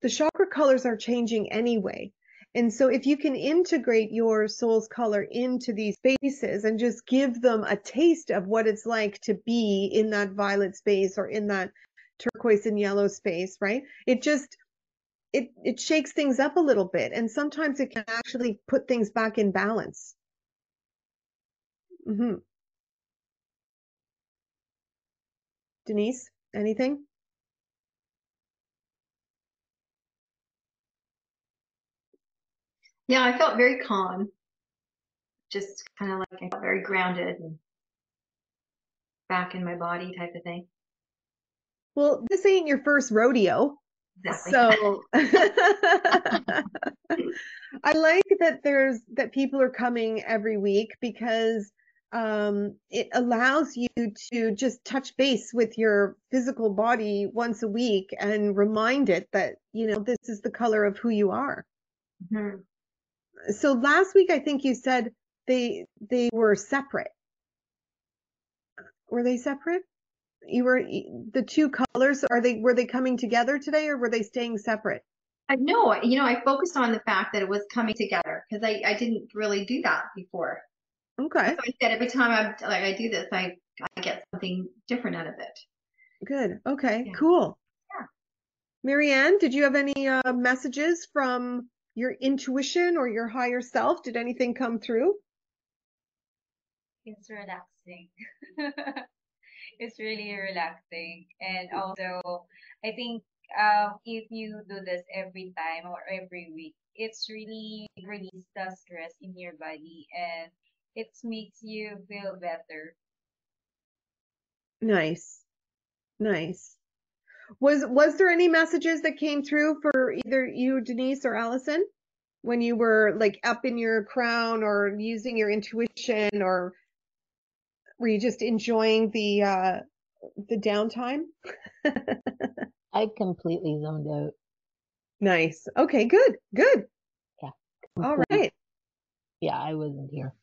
chakra colors are changing anyway. And so if you can integrate your soul's color into these spaces and just give them a taste of what it's like to be in that violet space or in that turquoise and yellow space, right? It shakes things up a little bit, and sometimes it can actually put things back in balance. Denise, anything? Yeah, I felt very calm. Just kind of like I felt very grounded and back in my body type of thing. Well, this ain't your first rodeo. Exactly. So I like that people are coming every week, because it allows you to just touch base with your physical body once a week and remind it that, this is the color of who you are. Mm-hmm. So last week, I think you said they were separate. Were they separate? The two colors, were they coming together today, or were they staying separate? No, I focused on the fact that it was coming together, because I didn't really do that before. Okay. So I said every time I do this, I get something different out of it. Good. Okay, Yeah. cool. Yeah. Marianne, did you have any messages from your intuition or your higher self? Did anything come through? It's relaxing. It's really relaxing. And also, I think if you do this every time or every week, it's really release the stress in your body and it makes you feel better. Nice. Nice. Was there any messages that came through for either you, Denise, or Allison, when you were like up in your crown or using your intuition, or were you just enjoying the downtime? I completely zoned out. Nice. Okay, good. Good. Yeah. All Completely. right. Yeah, I wasn't here.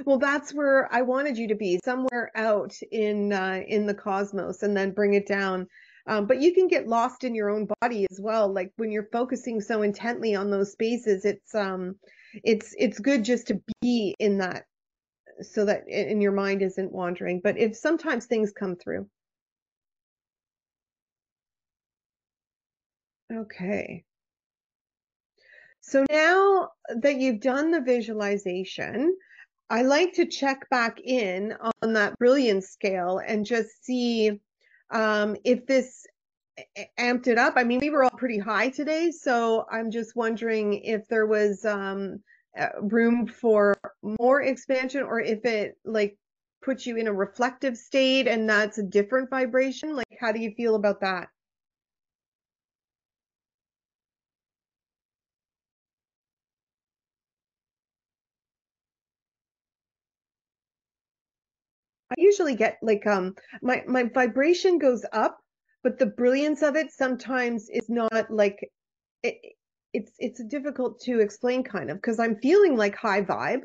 Well, that's where I wanted you to be, somewhere out in the cosmos, and then bring it down. But you can get lost in your own body as well. Like when you're focusing so intently on those spaces, it's good just to be in that so that in your mind isn't wandering. But if sometimes things come through. Okay. So now that you've done the visualization, I like to check back in on that brilliance scale and just see if this amped it up. I mean, we were all pretty high today, so I'm just wondering if there was room for more expansion, or if it like puts you in a reflective state and that's a different vibration. Like, how do you feel about that? I usually get like my vibration goes up, but the brilliance of it sometimes is not like it, it's difficult to explain kind of, because I'm feeling like high vibe.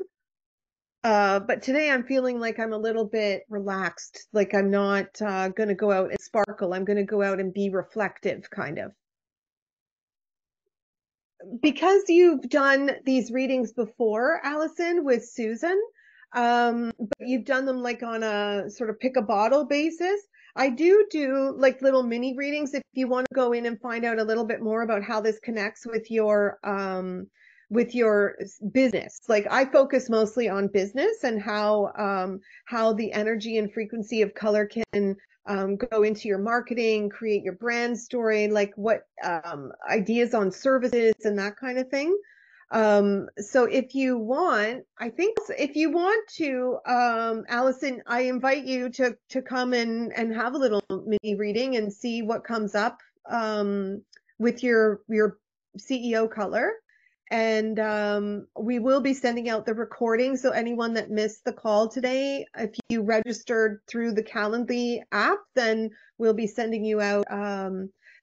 But today I'm feeling like I'm a little bit relaxed, like I'm not going to go out and sparkle. I'm going to go out and be reflective kind of. Because you've done these readings before, Allison, with Susan, but you've done them like on a sort of pick a bottle basis. I do like little mini readings if you want to go in and find out a little bit more about how this connects with your business. Like, I focus mostly on business and how the energy and frequency of color can go into your marketing, create your brand story, like what ideas on services and that kind of thing. So if you want, I think if you want to, Allison, I invite you to come and have a little mini reading and see what comes up with your CEO color. And we will be sending out the recording. So anyone that missed the call today, if you registered through the Calendly app, then we'll be sending you out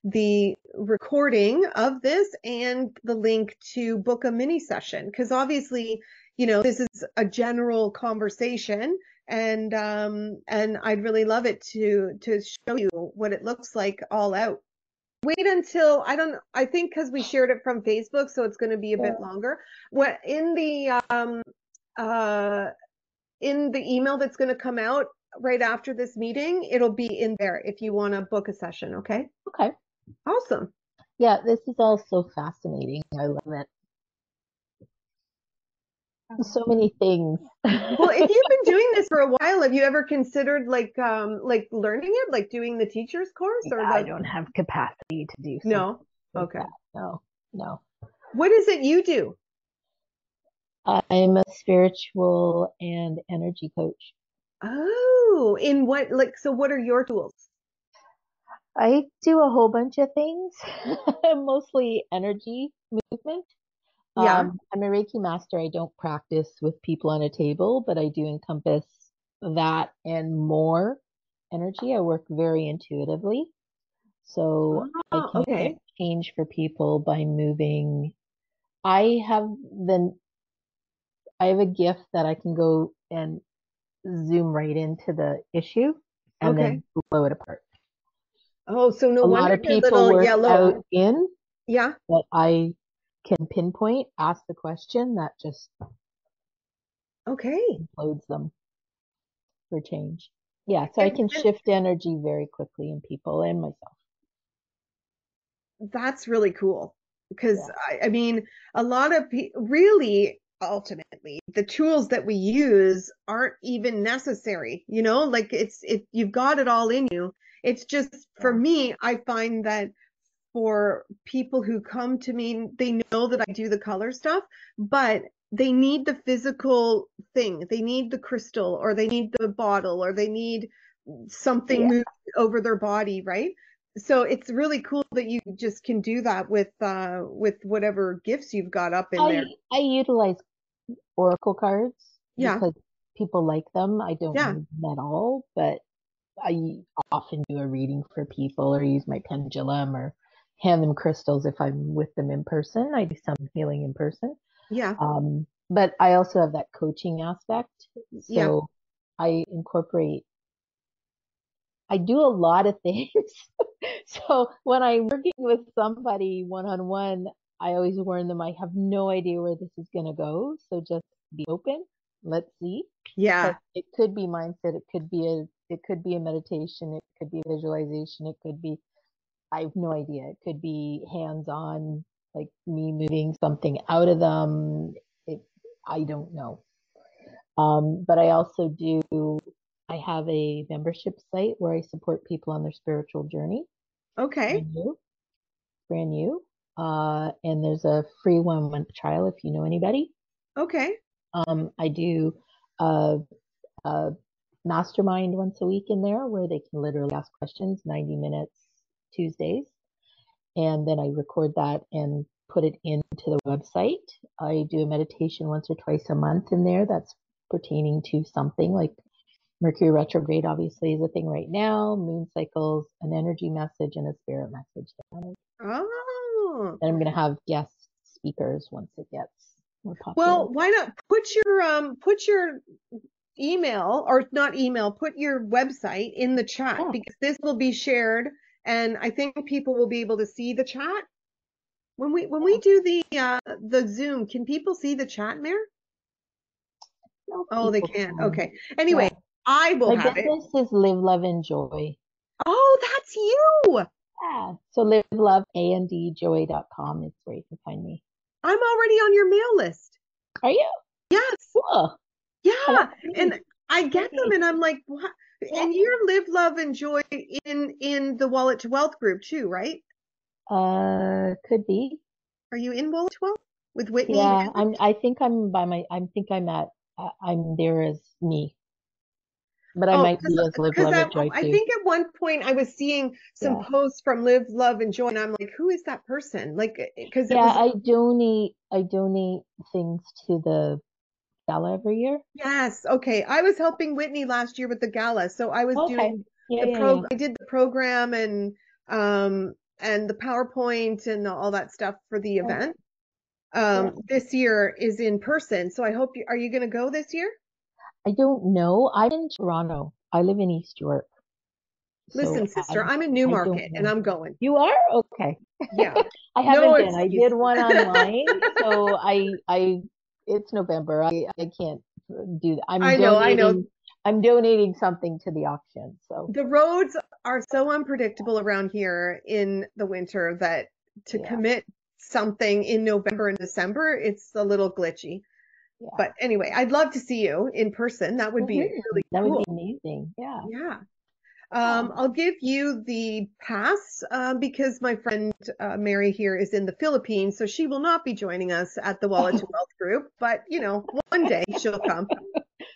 the recording of this and the link to book a mini session. Because obviously, this is a general conversation, and I'd really love it to show you what it looks like all out. Wait until I think because we shared it from Facebook, so it's going to be a bit longer. What in the email that's going to come out right after this meeting, it'll be in there if you want to book a session. Okay. Okay. Awesome. Yeah, this is all so fascinating. I love it. So many things. Well, if you've been doing this for a while, have you ever considered like learning it, like doing the teacher's course? Yeah, or I don't have capacity to do something No. like Okay. that. No. What is it you do? I'm a spiritual and energy coach. Oh, in what, so what are your tools? I do a whole bunch of things, mostly energy movement. Yeah. I'm a Reiki master. I don't practice with people on a table, but I do encompass that and more energy. I work very intuitively. So I can Okay. affect change for people by moving. I have I have a gift that I can go and zoom right into the issue and then blow it apart. Oh, so no A wonder lot of you're people little work yellow. out in, Yeah. but I can pinpoint, ask the question that just Okay. implodes them for change. Yeah, so I can shift energy very quickly in people and myself. That's really cool, because Yeah. I mean, a lot of really, ultimately, the tools that we use aren't even necessary, like you've got it all in you. It's just, for me, I find that for people who come to me, they know that I do the color stuff, but they need the physical thing. They need the crystal, or they need the bottle, or they need something moved over their body, right? So it's really cool that you just can do that with whatever gifts you've got up in there. I utilize oracle cards Yeah. because people like them. I don't Yeah. need them at all, but I often do a reading for people or use my pendulum or hand them crystals if I'm with them in person. I do some healing in person. Yeah. But I also have that coaching aspect. Yeah. So I do a lot of things. So when I'm working with somebody one-on-one, I always warn them I have no idea where this is going to go. So just be open let's see. Yeah. It could be mindset. It could be a meditation. It could be a visualization. It could be, I have no idea. It could be hands-on, like me moving something out of them. I don't know. But I also I have a membership site where I support people on their spiritual journey. Okay. Brand new. And there's a free 1 month trial if you know anybody. Okay. I do a mastermind once a week in there where they can literally ask questions, 90 minutes Tuesdays. And then I record that and put it into the website. I do a meditation once or twice a month in there that's pertaining to something like Mercury retrograde, obviously, is a thing right now, moon cycles, an energy message, and a spirit message. Oh. And I'm going to have guest speakers once it gets more popular. Well, why not put your email, or not email, put your website in the chat, because this will be shared and I think people will be able to see the chat. When we do the Zoom, can people see the chat, Mare? No, Oh, they people can't. can. Okay. Anyway, Yeah. I will My have it. business is Live, Love, Enjoy. Oh, that's you. Yeah. So live, love, andjoy.com is where you can find me. I'm already on your mail list. Are you? Yes. Cool. Yeah. And I get them and I'm like, what? Yeah. And you're Live, Love, Enjoy in the Wallet to Wealth group too, right? Could be. Are you in Wallet to Wealth with Whitney? Yeah, I think I'm there as me. But I might be as Live, Love, Enjoy I too. think at one point I was seeing some posts from Live, Love, Enjoy, and I'm like, who is that person? Like, because it was. I donate things to the gala every year. Yes. Okay. I was helping Whitney last year with the gala, so I was doing I did the program and the PowerPoint and all that stuff for the event. This year is in person, so I hope are you going to go this year? I don't know. I'm in Toronto. I live in East York. Listen, sister, I'm in Newmarket and I'm going. You are? Okay. Yeah. I haven't been. I did one online, so it's November. I can't do that. I know. I'm donating something to the auction. So the roads are so unpredictable around here in the winter that to commit something in November and December, it's a little glitchy. Yeah. But anyway, I'd love to see you in person. That would be really that cool. would be amazing. Yeah. Yeah. I'll give you the pass because my friend Mary here is in the Philippines, so she will not be joining us at the Wallet to Wealth group, but one day she'll come.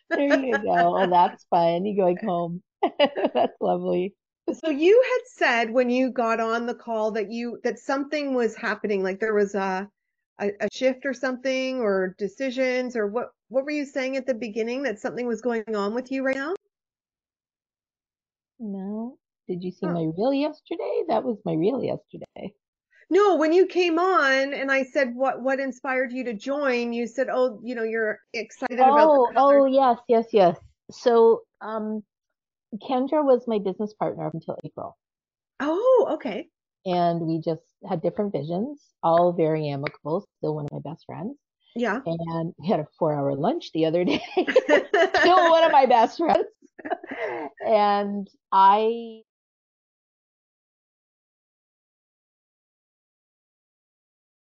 There you go. Oh, that's fun. You going home. That's lovely. So you had said when you got on the call that something was happening, like there was a shift or something, or decisions, or what were you saying at the beginning, that something was going on with you right now? No. Did you see my reel yesterday? That was my reel yesterday. No, when you came on and I said what inspired you to join, you said, oh, you're excited about the color. Oh, yes. So, Kendra was my business partner up until April. Oh, okay. And we just had different visions, all very amicable, still one of my best friends. Yeah. And we had a 4-hour lunch the other day. Still one of my best friends. And I